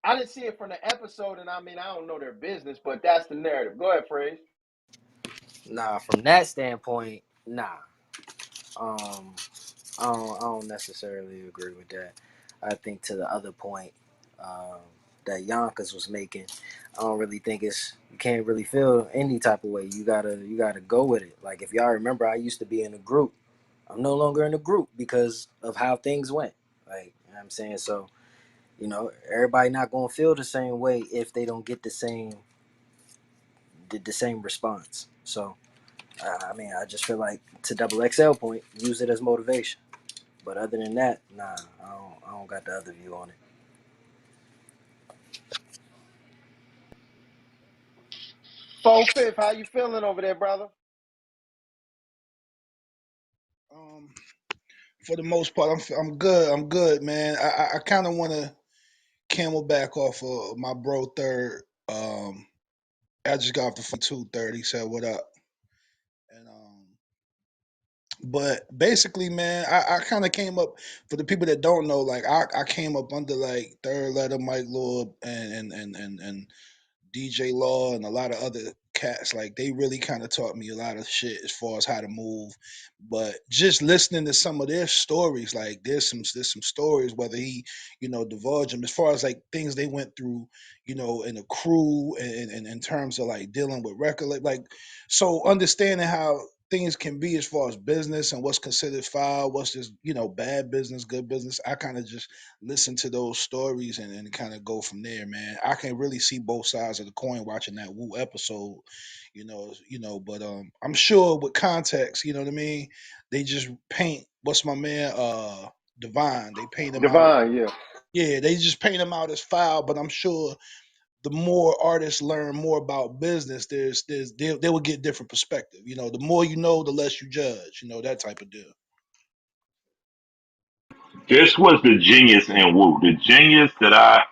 I didn't see it from the episode, and I mean I don't know their business, but that's the narrative. Go ahead, phrase. Nah, from that standpoint, nah. Um, I don't necessarily agree with that. I think to the other point um, that Yonkers was making, I don't really think you can't really feel any type of way. You gotta go with it. Like, if y'all remember, I used to be in a group. I'm no longer in a group because of how things went. Like, you know what I'm saying? So, everybody not gonna feel the same way if they don't get the same response. So, I mean, I just feel like, to double XL point, use it as motivation. But other than that, nah, I don't got the other view on it. 4/5, how you feeling over there, brother? Um, for the most part, I'm good. I'm good, man. I kind of want to camelback off of my bro Third. I just got off the phone 2:30. He said, "What up?" And but basically, man, I kind of came up, for the people that don't know, like I came up under like Third Letter, Mike Lord, and DJ Law and a lot of other cats. Like, they really kind of taught me a lot of shit as far as how to move. But just listening to some of their stories, like there's some stories, whether he divulge them, as far as like things they went through, in a crew, and in terms of like dealing with record, like, so understanding how things can be as far as business and what's considered foul, what's just bad business, good business. I kind of just listen to those stories and kind of go from there, man. I can really see both sides of the coin watching that Wu episode, but I'm sure with context, you know what I mean? They just paint, what's my man Divine, they paint him out. Divine, yeah. Yeah, they just paint him out as foul, but I'm sure the more artists learn more about business, they will get different perspective. The more you know, the less you judge, that type of deal. This was the genius in Wu. The genius that I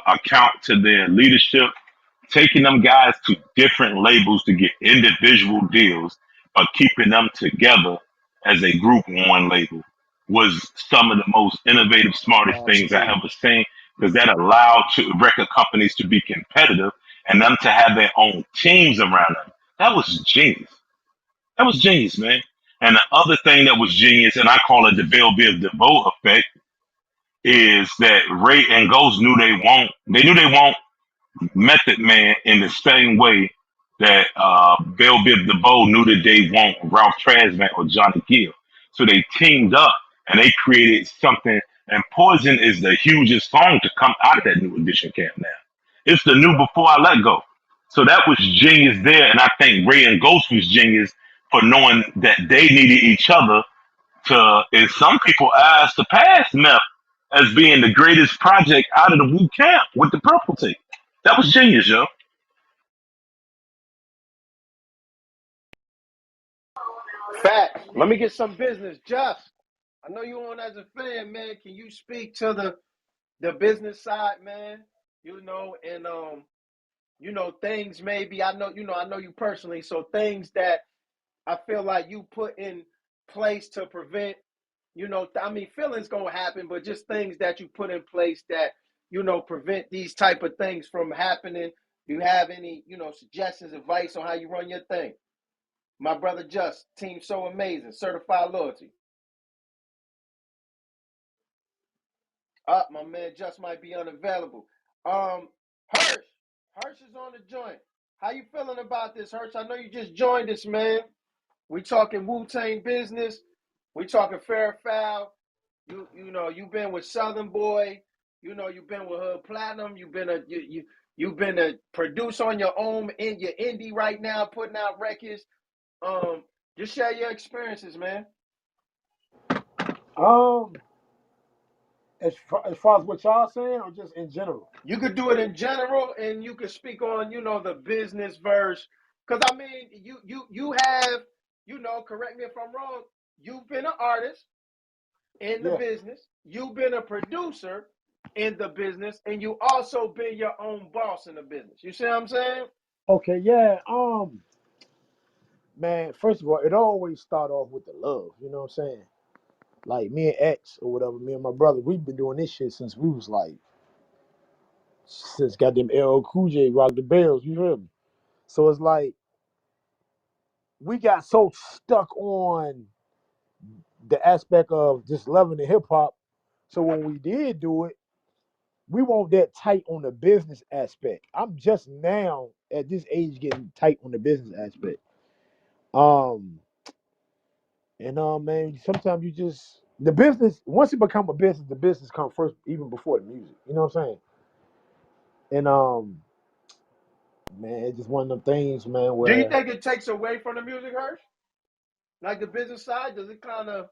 account to their leadership, taking them guys to different labels to get individual deals, but keeping them together as a group on one label was some of the most innovative, smartest things I Absolutely. ever seen, because that allowed record companies to be competitive and them to have their own teams around them. That was genius. That was genius, man. And the other thing that was genius, and I call it the Bell Biv DeVoe effect, is that Ray and Ghost knew they won't Method Man in the same way that Bell Biv DeVoe knew that they won't Ralph Tresvant or Johnny Gill. So they teamed up and they created something. And Poison is the hugest song to come out of that New Edition camp now. It's the new Before I Let Go. So that was genius there. And I think Ray and Ghost was genius for knowing that they needed each other to, in some people eyes, to pass Meth as being the greatest project out of the Wu camp with the purple tape. That was genius, yo. Facts. Let me get some business. Just, I know you on as a fan, man. Can you speak to the business side, man? And things maybe I know you personally, so things that I feel like you put in place to prevent, I mean, feelings gonna happen, but just things that you put in place that prevent these type of things from happening. Do you have any suggestions, advice on how you run your thing? My brother Just, team so amazing, certified loyalty. My man Just might be unavailable. Hirsch. Hirsch is on the joint. How you feeling about this, Hirsch? I know you just joined us, man. We talking Wu-Tang business. We talking fair foul. You know, you've been with Southern Boy. You know, you've been with Hood Platinum. You've been a producer on your own in your indie right now, putting out records. Just share your experiences, man. Um, as far as what y'all saying, or just in general? You could do it in general, and you could speak on, the business verse. Because I mean, you have, correct me if I'm wrong. You've been an artist in the Yeah. business. You've been a producer in the business, and you also been your own boss in the business. You see what I'm saying? Okay. Yeah. Man. First of all, it always start off with the love. You know what I'm saying? Like me and X or whatever, me and my brother, we've been doing this shit since we was like, since goddamn LL Cool J rocked the bells. You hear me? So it's like we got so stuck on the aspect of just loving the hip hop. So when we did do it, we weren't that tight on the business aspect. I'm just now at this age getting tight on the business aspect. Um, man, sometimes you just the business once it become a business, the business comes first, even before the music. You know what I'm saying? And man, it's just one of them things, man, Do you where think it takes away from the music, Hirsch? Like the business side, does it kind of,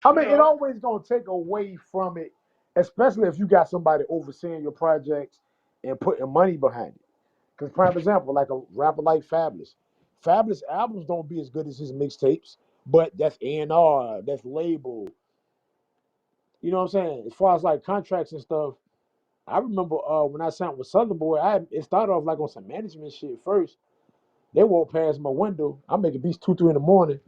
I you mean, it know? always gonna take away from it, especially if you got somebody overseeing your projects and putting money behind it. Because, prime example, like a rapper like Fabulous. Fabulous albums don't be as good as his mixtapes, but that's A&R, that's label. You know what I'm saying? As far as like contracts and stuff, I remember when I signed with Southern Boy, it started off like on some management shit first. They walk past my window. I'm making beats 2, 3 in the morning.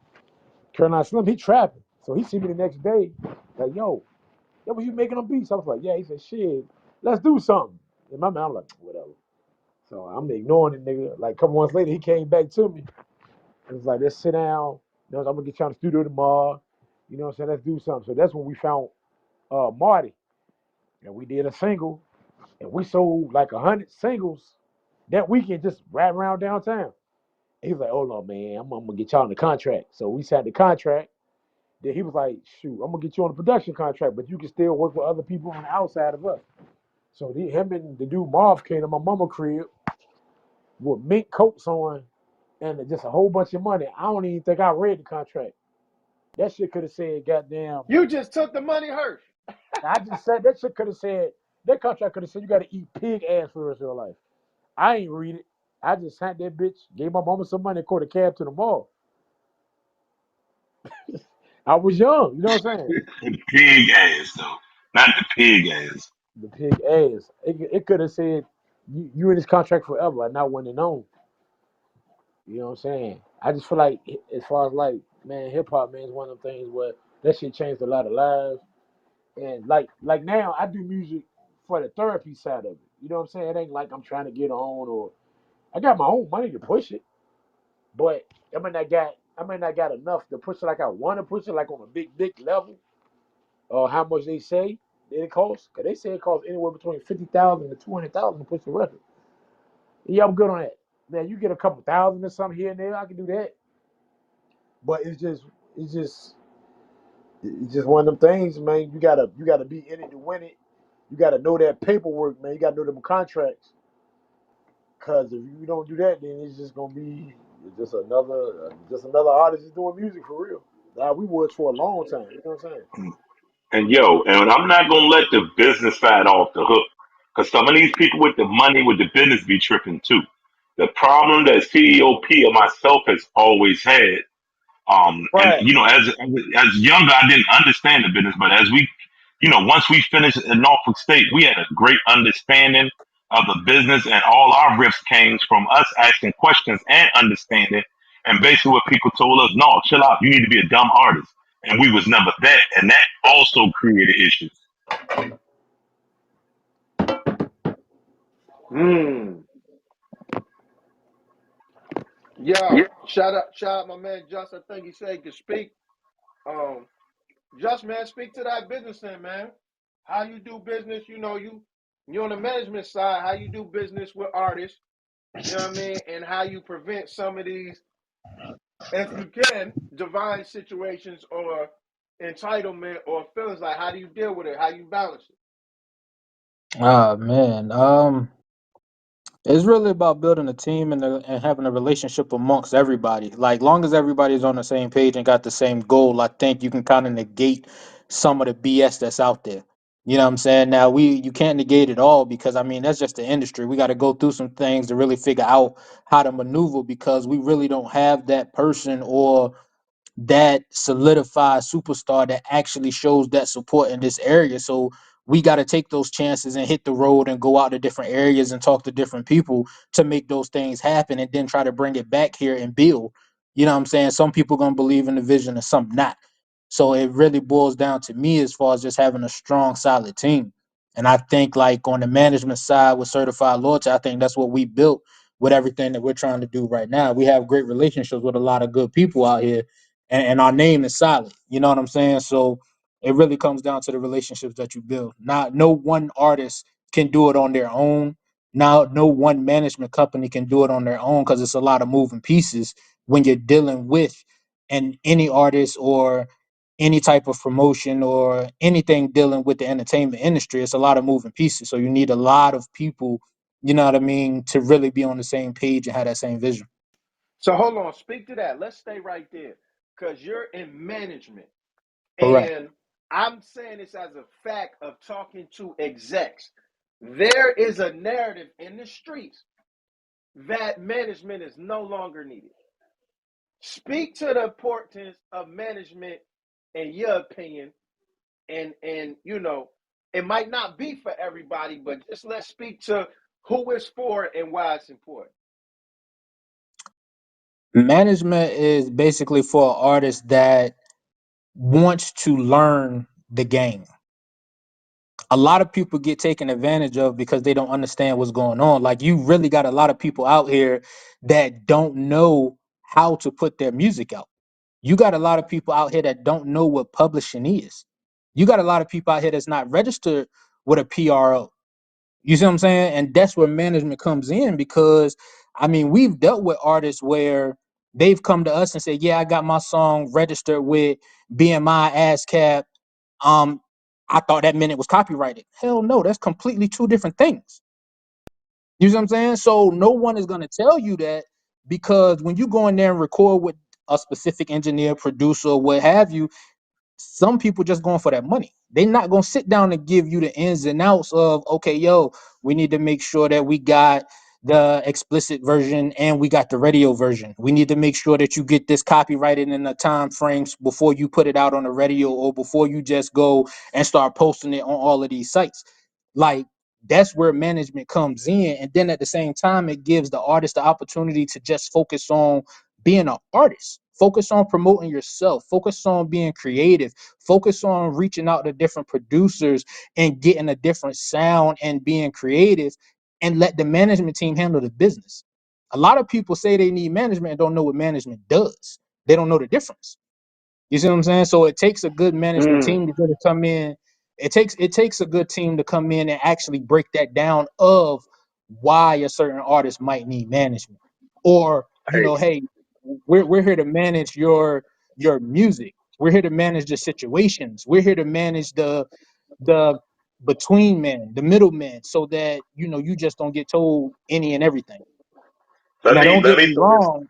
Carolina Slim, he trapping. So he see me the next day, like, yo, was you making them beats? I was like, yeah. He said, shit, let's do something. In my mind, I'm like, whatever. So I'm ignoring the nigga. Like a couple months later, he came back to me. It was like, let's sit down. I'm gonna get you on the studio tomorrow. You know what I'm saying? Let's do something. So that's when we found Marty. And we did a single. And we sold like 100 singles that weekend just right around downtown. He was like, hold on, man, I'm gonna get y'all on the contract. So we signed the contract. Then he was like, shoot, I'm gonna get you on the production contract, but you can still work with other people on the outside of us. So him and the dude Marv came to my mama crib with mink coats on and just a whole bunch of money. I don't even think I read the contract. That shit could have said, goddamn. You just took the money, Hirsch. I just said that shit could have said that contract could have said you got to eat pig ass for the rest of your life. I ain't read it. I just signed that bitch, gave my mama some money, caught a cab to the mall. I was young, you know what I'm saying? The pig ass though, not the pig ass. The pig ass. It could have said you in this contract forever and not when it known. You know what I'm saying? I just feel like as far as like man, hip hop man is one of them things where that shit changed a lot of lives. And like now I do music for the therapy side of it. You know what I'm saying? It ain't like I'm trying to get on or I got my own money to push it, but I may not got enough to push it like I want to push it like on a big level. Or how much they say it costs? Cause they say it costs anywhere between 50,000 to 200,000 to push the record. Yeah, I'm good on that. Man, you get a couple thousand or something here and there, I can do that. But it's just it's just one of them things, man. You gotta be in it to win it. You gotta know that paperwork, man. You gotta know them contracts. Cause if you don't do that, then it's just gonna be just another artist doing music for real. Now we was for a long time. You know what I'm saying? And yo, and I'm not gonna let the business side off the hook, because some of these people with the money with the business be tripping too. The problem that CEOP or myself has always had, and Right. as younger, I didn't understand the business, but as we, once we finished in Norfolk State, we had a great understanding of the business, and all our riffs came from us asking questions and understanding. And basically, what people told us, no, chill out, you need to be a dumb artist, and we was never that, and that also created issues. Hmm. Yo, shout out my man Just. I think he said he could speak. Um, Just man, speak to that business end, man. How you do business? You on the management side. How you do business with artists? You know what I mean? And how you prevent some of these, if you can, divine situations or entitlement or feelings. Like how do you deal with it? How you balance it? Ah man, it's really about building a team and having a relationship amongst everybody. Like, long as everybody's on the same page and got the same goal, I think you can kind of negate some of the BS that's out there. You know what I'm saying? Now, you can't negate it all, because I mean that's just the industry. We got to go through some things to really figure out how to maneuver, because we really don't have that person or that solidified superstar that actually shows that support in this area. So we got to take those chances and hit the road and go out to different areas and talk to different people to make those things happen, and then try to bring it back here and build. You know what I'm saying? Some people gonna believe in the vision and some not. So it really boils down to me as far as just having a strong, solid team. And I think, like, on the management side with certified loyalty, I think that's what we built with everything that we're trying to do right now. We have great relationships with a lot of good people out here, and our name is solid. You know what I'm saying? So it really comes down to the relationships that you build. Not no one artist can do it on their own. Now, no one management company can do it on their own, because it's a lot of moving pieces when you're dealing with any artist or any type of promotion or anything dealing with the entertainment industry. It's a lot of moving pieces. So you need a lot of people, you know what I mean, to really be on the same page and have that same vision. So hold on, speak to that. Let's stay right there, because you're in management, Correct. and I'm saying this as a fact of talking to execs. There is a narrative in the streets that management is no longer needed. Speak to the importance of management in your opinion, and it might not be for everybody, but just let's speak to who it's for and why it's important. Management is basically for an artist that wants to learn the game. A lot of people get taken advantage of because they don't understand what's going on. Like, you really got a lot of people out here that don't know how to put their music out. You got a lot of people out here that don't know what publishing is. You got a lot of people out here that's not registered with a PRO. You see what I'm saying? And that's where management comes in, because I mean, we've dealt with artists where they've come to us and said, "Yeah, I got my song registered with BMI ASCAP. Um, I thought that meant it was copyrighted." Hell no, that's completely two different things. You see what I'm saying? So no one is gonna tell you that, because when you go in there and record with a specific engineer, producer, what have you, some people just going for that money. They're not gonna sit down and give you the ins and outs of, okay, yo, we need to make sure that we got the explicit version and we got the radio version. We need to make sure that you get this copyrighted in the time frames before you put it out on the radio, or before you just go and start posting it on all of these sites. Like, that's where management comes in. And then at the same time, it gives the artist the opportunity to just focus on being an artist, focus on promoting yourself, focus on being creative, focus on reaching out to different producers and getting a different sound and being creative, and let the management team handle the business. A lot of people say they need management and don't know what management does. They don't know the difference. You see what I'm saying? So it takes a good management Mm. team to really come in. It takes a good team to come in and actually break that down of why a certain artist might need management. Or, Hey, hey, we're here to manage your music. We're here to manage the situations. We're here to manage the between men, the middlemen, so that you just don't get told any and everything. let Now, me don't let get me me throw this. wrong.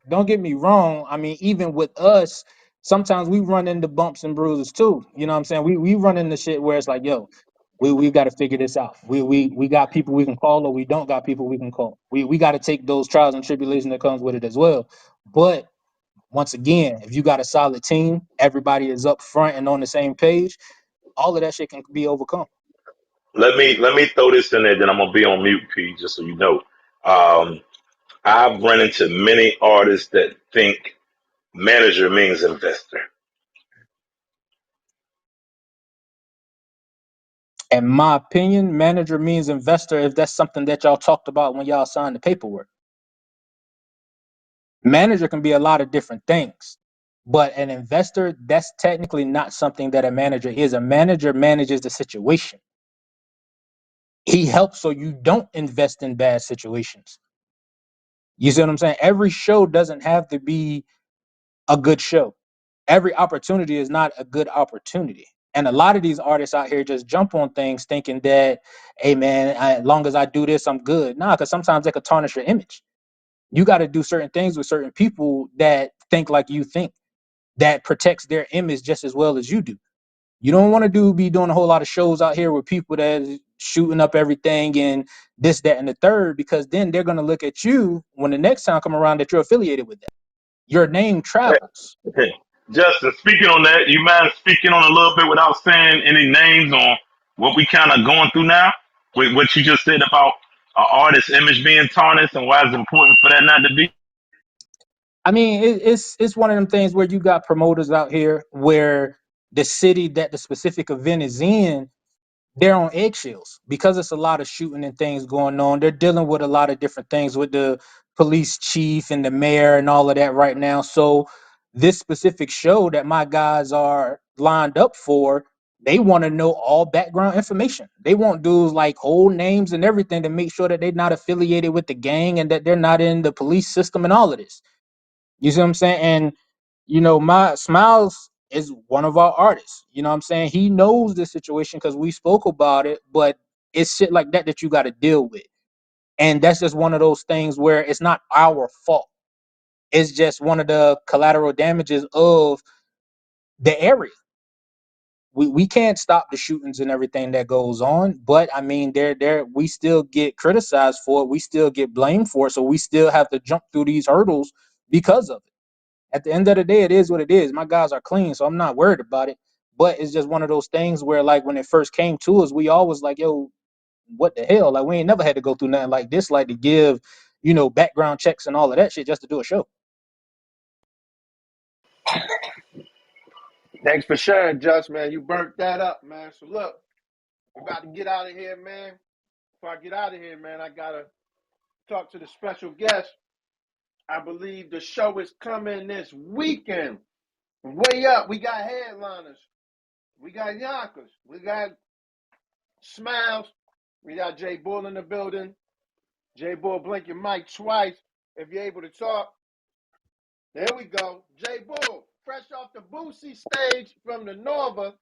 Don't get me wrong. I mean, even with us, sometimes we run into bumps and bruises too. You know what I'm saying? We run into shit where it's like, yo, we got to figure this out. We got people we can call, or we don't got people we can call. We got to take those trials and tribulations that comes with it as well. But once again, if you got a solid team, everybody is up front and on the same page, all of that shit can be overcome. Let me throw this in there. Then I'm gonna be on mute, P, just so you know. Um, I've run into many artists that think manager means investor. In my opinion, manager means investor if that's something that y'all talked about when y'all signed the paperwork. Manager can be a lot of different things, but an investor, that's technically not something that a manager is. A manager manages the situation. He helps so you don't invest in bad situations. You see what I'm saying? Every show doesn't have to be a good show. Every opportunity is not a good opportunity. And a lot of these artists out here just jump on things thinking that, hey man, as long as I do this, I'm good. Nah, because sometimes they could tarnish your image. You got to do certain things with certain people that think like you think, that protects their image just as well as you do. You don't want to be doing a whole lot of shows out here with people that is shooting up everything and this, that, and the third, because then they're gonna look at you when the next time come around that you're affiliated with them. Your name travels. Hey, Justin, speaking on that, you mind speaking on a little bit without saying any names on what we kind of going through now? With what you just said about an artist's image being tarnished and why it's important for that not to be? I mean, it's one of them things where you got promoters out here where the city that the specific event is in, they're on eggshells because it's a lot of shooting and things going on. They're dealing with a lot of different things with the police chief and the mayor and all of that right now. So this specific show that my guys are lined up for, they want to know all background information. They want dudes like whole names and everything to make sure that they're not affiliated with the gang and that they're not in the police system and all of this. You see what I'm saying? And my Smiles is one of our artists. You know what I'm saying? He knows the situation because we spoke about it, but it's shit like that that you got to deal with. And that's just one of those things where it's not our fault. It's just one of the collateral damages of the area. We can't stop the shootings and everything that goes on, but I mean, there we still get criticized for it. We still get blamed for it. So we still have to jump through these hurdles because of it. At the end of the day, it is what it is. My guys are clean, so I'm not worried about it. But it's just one of those things where, like, when it first came to us, we always like, yo, what the hell? Like, we ain't never had to go through nothing like this, like to give, background checks and all of that shit just to do a show. Thanks for sharing, Just, man. You burnt that up, man. So look, we're about to get out of here, man. Before I get out of here, man, I gotta talk to the special guest. I believe the show is coming this weekend. Way up. We got headliners. We got Yonkers. We got Smiles. We got Jay Bull in the building. Jay Bull, blink your mic twice if you're able to talk. There we go. Jay Bull, fresh off the Boosie stage from the Nova.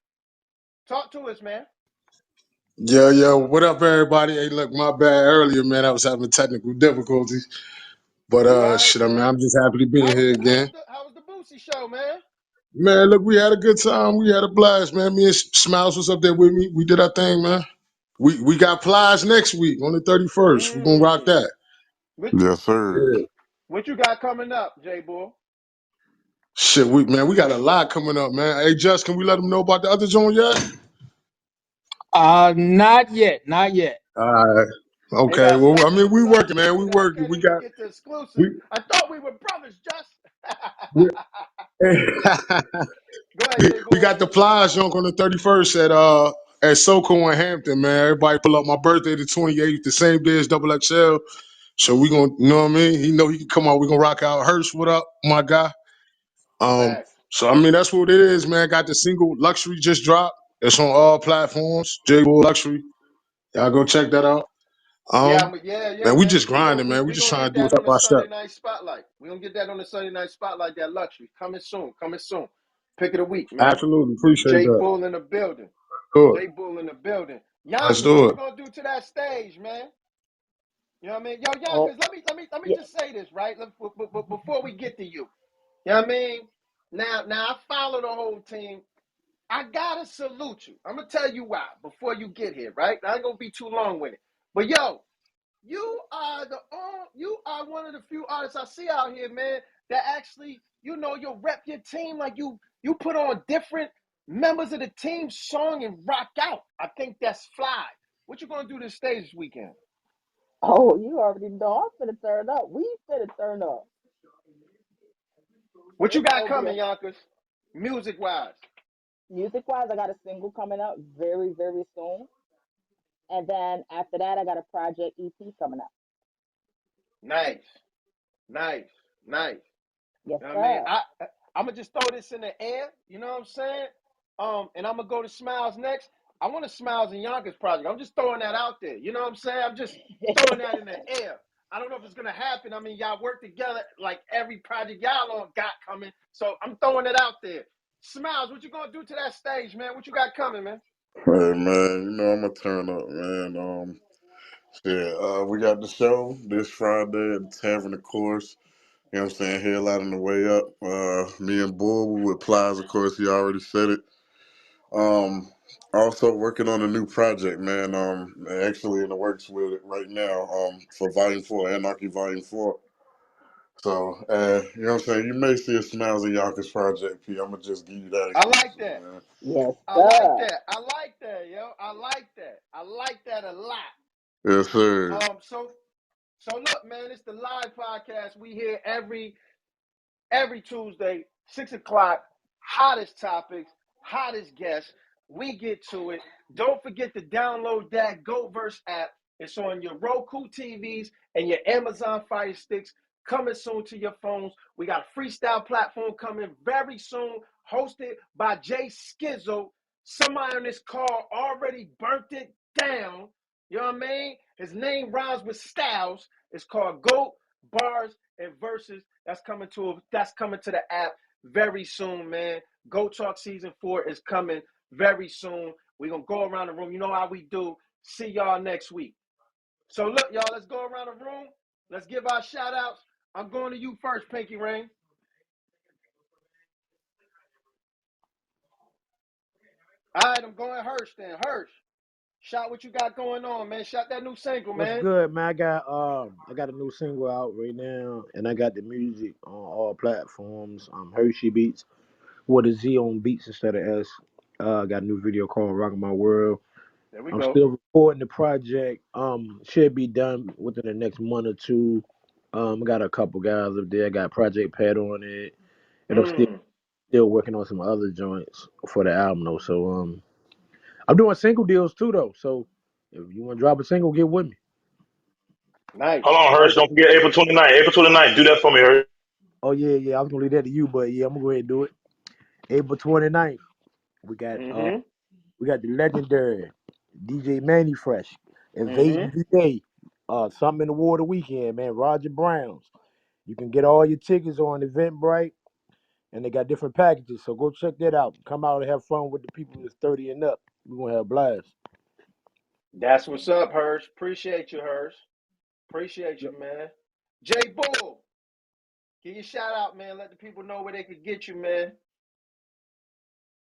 Talk to us, man. Yo, what up, everybody? Hey, look, my bad earlier, man. I was having technical difficulties, but You all right, shit, I mean, man? I'm just happy to be How was here the how was again. the how was the Boosie show, man? Man, look, we had a good time. We had a blast, man. Me and Smiles was up there with me. We did our thing, man. We got Plies next week on the 31st. We're gonna rock that. What Yes, sir. Yeah. what you got coming up, Jay Bull? Shit, we got a lot coming up, man. Hey, Just, can we let them know about the other joint yet? Not yet, not yet. All right. They Okay. got Well, I special mean, we working, exclusives. man. We I working. can't even get the exclusive. We I thought we were brothers, just. we, Go ahead, Jay we Bull. got the Plies junk on the 31st at SoCo in Hampton, man. Everybody pull up my birthday the 28th, the same day as Double XL. So we gonna, you know what I mean? He know he can come out. We gonna rock out. Hurst, what up, my guy? Facts. So I mean, that's what it is, man. Got the single Luxury just dropped. It's on all platforms. J Bull Luxury. Y'all go check that out. Yeah, Man, we man. just grinding, man. We We just gonna trying to get do it that step on the by step. Sunday night spotlight. We gonna get that on the Sunday night spotlight. That luxury coming soon. Coming soon. Pick of the week, man. Absolutely. Appreciate Jay that. Bull in the building. Good. Jay Bull in the building. Let's Yonkers, do what you it. gonna do to that stage, man? You know what I mean? Yo, Oh, Yonkers, let me yeah. just say this, right? Before we get to you. You know what I mean? Now I follow the whole team. I gotta salute you. I'm gonna tell you why before you get here, right? I ain't gonna be too long with it. But yo, you are one of the few artists I see out here, man, that actually, you'll rep your team like you put on different members of the team song and rock out. I think that's fly. What you gonna do this stage this weekend? Oh, you already know. I'm finna turn up. We finna turn up. What you It's got gonna be coming, a Yonkers? Music wise. music wise. I got a single coming out very, very soon, and then after that, I got a project EP coming out. Nice, nice, nice. Yes, You know what I mean? sir. I'm gonna just throw this in the air. You know what I'm saying? And I'm gonna go to Smiles next. I want a Smiles and Yonkers project. I'm just throwing that out there. You know what I'm saying? I'm just throwing that in the air. I don't know if it's gonna happen. I mean, y'all work together like every project y'all all got coming. So I'm throwing it out there. Smiles, what you gonna do to that stage, man? What you got coming, man? Hey man, you know I'm gonna turn up, man. We got the show this Friday at the Tavern, of course. You know what I'm saying? Hell out on the way up. Me and Bull with Plies, of course, he already said it. Also working on a new project, man. Actually in the works with it right now. For Volume 4, Anarchy Volume 4. So, you know what I'm saying? You may see a Smiles and Yonkers project, P. I'm gonna just give you that I like exclusive, that. man. Yes, I like sir. that. I like that, yo. I like that. I like that a lot. Yes, sir. So look, man, it's the live podcast. We here every Tuesday, 6 o'clock. Hottest topics, hottest guests. We get to it. Don't forget to download that GoVerse app. It's on your Roku TVs and your Amazon Fire Sticks. Coming soon to your phones. We got a freestyle platform coming very soon, hosted by Jay Skizzo. Somebody on this call already burnt it down. You know what I mean? His name rhymes with Styles. It's called Goat Bars and Verses. That's coming to the app very soon, man. Go Talk Season 4 is coming very soon. We're gonna go around the room. You know how we do. See y'all next week. So look, y'all, let's go around the room. Let's give our shout outs. I'm going to you first, Pinky Ring. All right, I'm going Hirsch then. Hirsch, shout what you got going on, man. Shout that new single, What's man. good, man? I got a new single out right now, and I got the music on all platforms. Hershey Beats with a Z on beats instead of S. I got a new video called "Rockin' My World." There we I'm go. still recording the project. Should be done within the next month or two. I got a couple guys up there. I got Project Pad on it, and I'm Mm, still working on some other joints for the album though. So I'm doing single deals too though. So if you want to drop a single, get with me. Hold nice, on, Hirsch. nice. Don't forget April 29th. April 29th. Do that for me, Hirsch. Oh yeah. I was gonna leave that to you, but yeah, I'm gonna go ahead and do it. April 29th. We got uh Mm-hmm. we got the legendary DJ Manny Fresh, Mm-hmm. Invading VA, Something in the Water Weekend, man, Roger Browns. You can get all your tickets on Eventbrite, and they got different packages. So go check that out. Come out and have fun with the people that's 30 and up. We're gonna have a blast. That's what's up, Hirsch. Appreciate you, Hirsch. Appreciate Yep. you, man. J Bull, give your shout out, man. Let the people know where they could get you, man.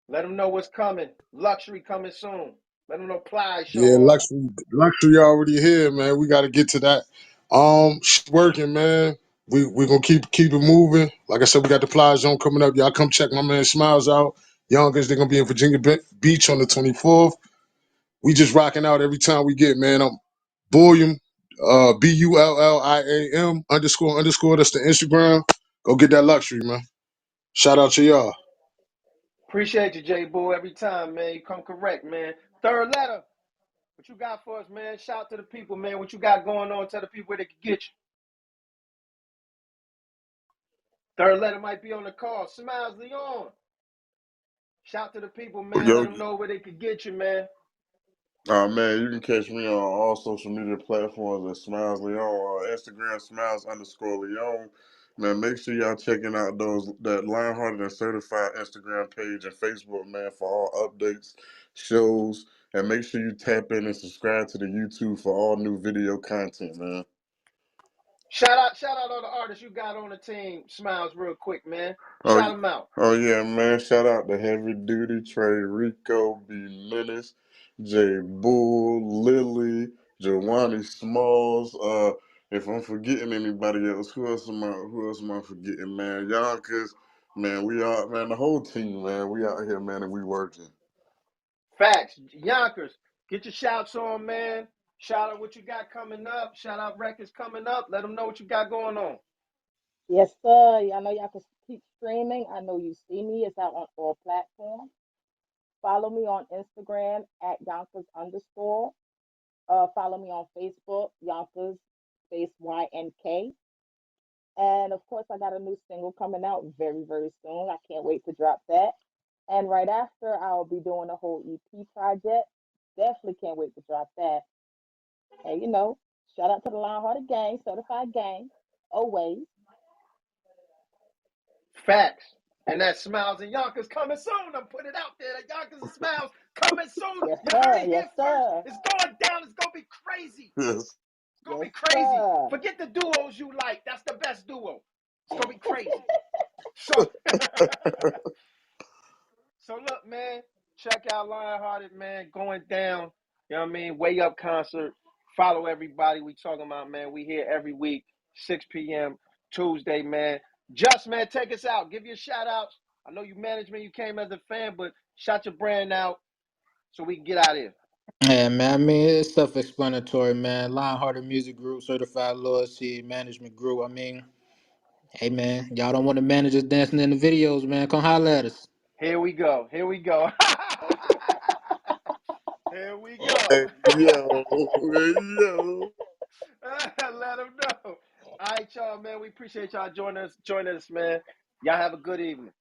Let them know what's coming. Luxury coming soon. Let them know Plies show Yeah, on. luxury already here, man. We got to get to that. Working, man. We gonna keep it moving. Like I said, we got the Playa Zone coming up. Y'all come check my man Smiles out. Youngers, they're gonna be in Virginia Beach on the 24th. We just rocking out every time we get, man. I'm Bulliam, BULLIAM __. That's the Instagram. Go get that luxury, man. Shout out to y'all. Appreciate you, J Bull, every time, man. You come correct, man. Third letter. What you got for us, man? Shout to the people, man. What you got going on? Tell the people where they can get you. Third letter might be on the call. Smiles Leon. Shout to the people, man. Let Yo, them know where they could get you, man. man, you can catch me on all social media platforms at Smiles Leon, Instagram Smiles _Leon. Man, make sure y'all checking out that Lionhearted and Certified Instagram page and Facebook, man, for all updates, shows, and make sure you tap in and subscribe to the YouTube for all new video content, man. Shout out all the artists you got on the team. Smiles, real quick, man. Oh, Shout them out. oh yeah, man. Shout out to Heavy Duty, Trey Rico, B Menace, J Bull, Lily, Jawani Smalls. If I'm forgetting anybody else, who else am I forgetting, man? Yonkers, man, we are, man, the whole team, man. We out here, man, and we working. Facts. Yonkers, get your shouts on, man. Shout out what you got coming up. Shout out records coming up. Let them know what you got going on. Yes, sir. I know y'all can keep streaming. I know you see me. It's out on all platforms. Follow me on Instagram at Yonkers _. Follow me on Facebook, Yonkers space YNK. And of course, I got a new single coming out very, very soon. I can't wait to drop that. And right after, I'll be doing a whole EP project. Definitely can't wait to drop that. And shout out to the Lionhearted Gang, certified gang, always. Facts. And that Smiles and Yonkers coming soon. I'm putting it out there. That Yonkers and Smiles coming soon. Yes, You heard sir. it Yes, here first. sir. It's going down. It's going to be crazy. Yes. It's going to Yes, be crazy. sir. Forget the duos you like. That's the best duo. It's going to be crazy. So, so look, man. Check out Lionhearted, man. Going down. You know what I mean? Way Up concert. Follow everybody we talking about, man. We here every week, 6 p.m. Tuesday, man. Just, man, take us out. Give your shout outs. I know you management, you came as a fan, but shout your brand out so we can get out of here. Yeah, man. I mean, it's self-explanatory, man. Lionhearted Music Group, Certified Loyalty Management Group. I mean, hey, man, y'all don't want the managers dancing in the videos, man. Come holler at us. Here we go. Here we go. Here we go. Hey, yo, hey, yo. Let them know. All right, y'all, man. We appreciate y'all joining us, man. Y'all have a good evening.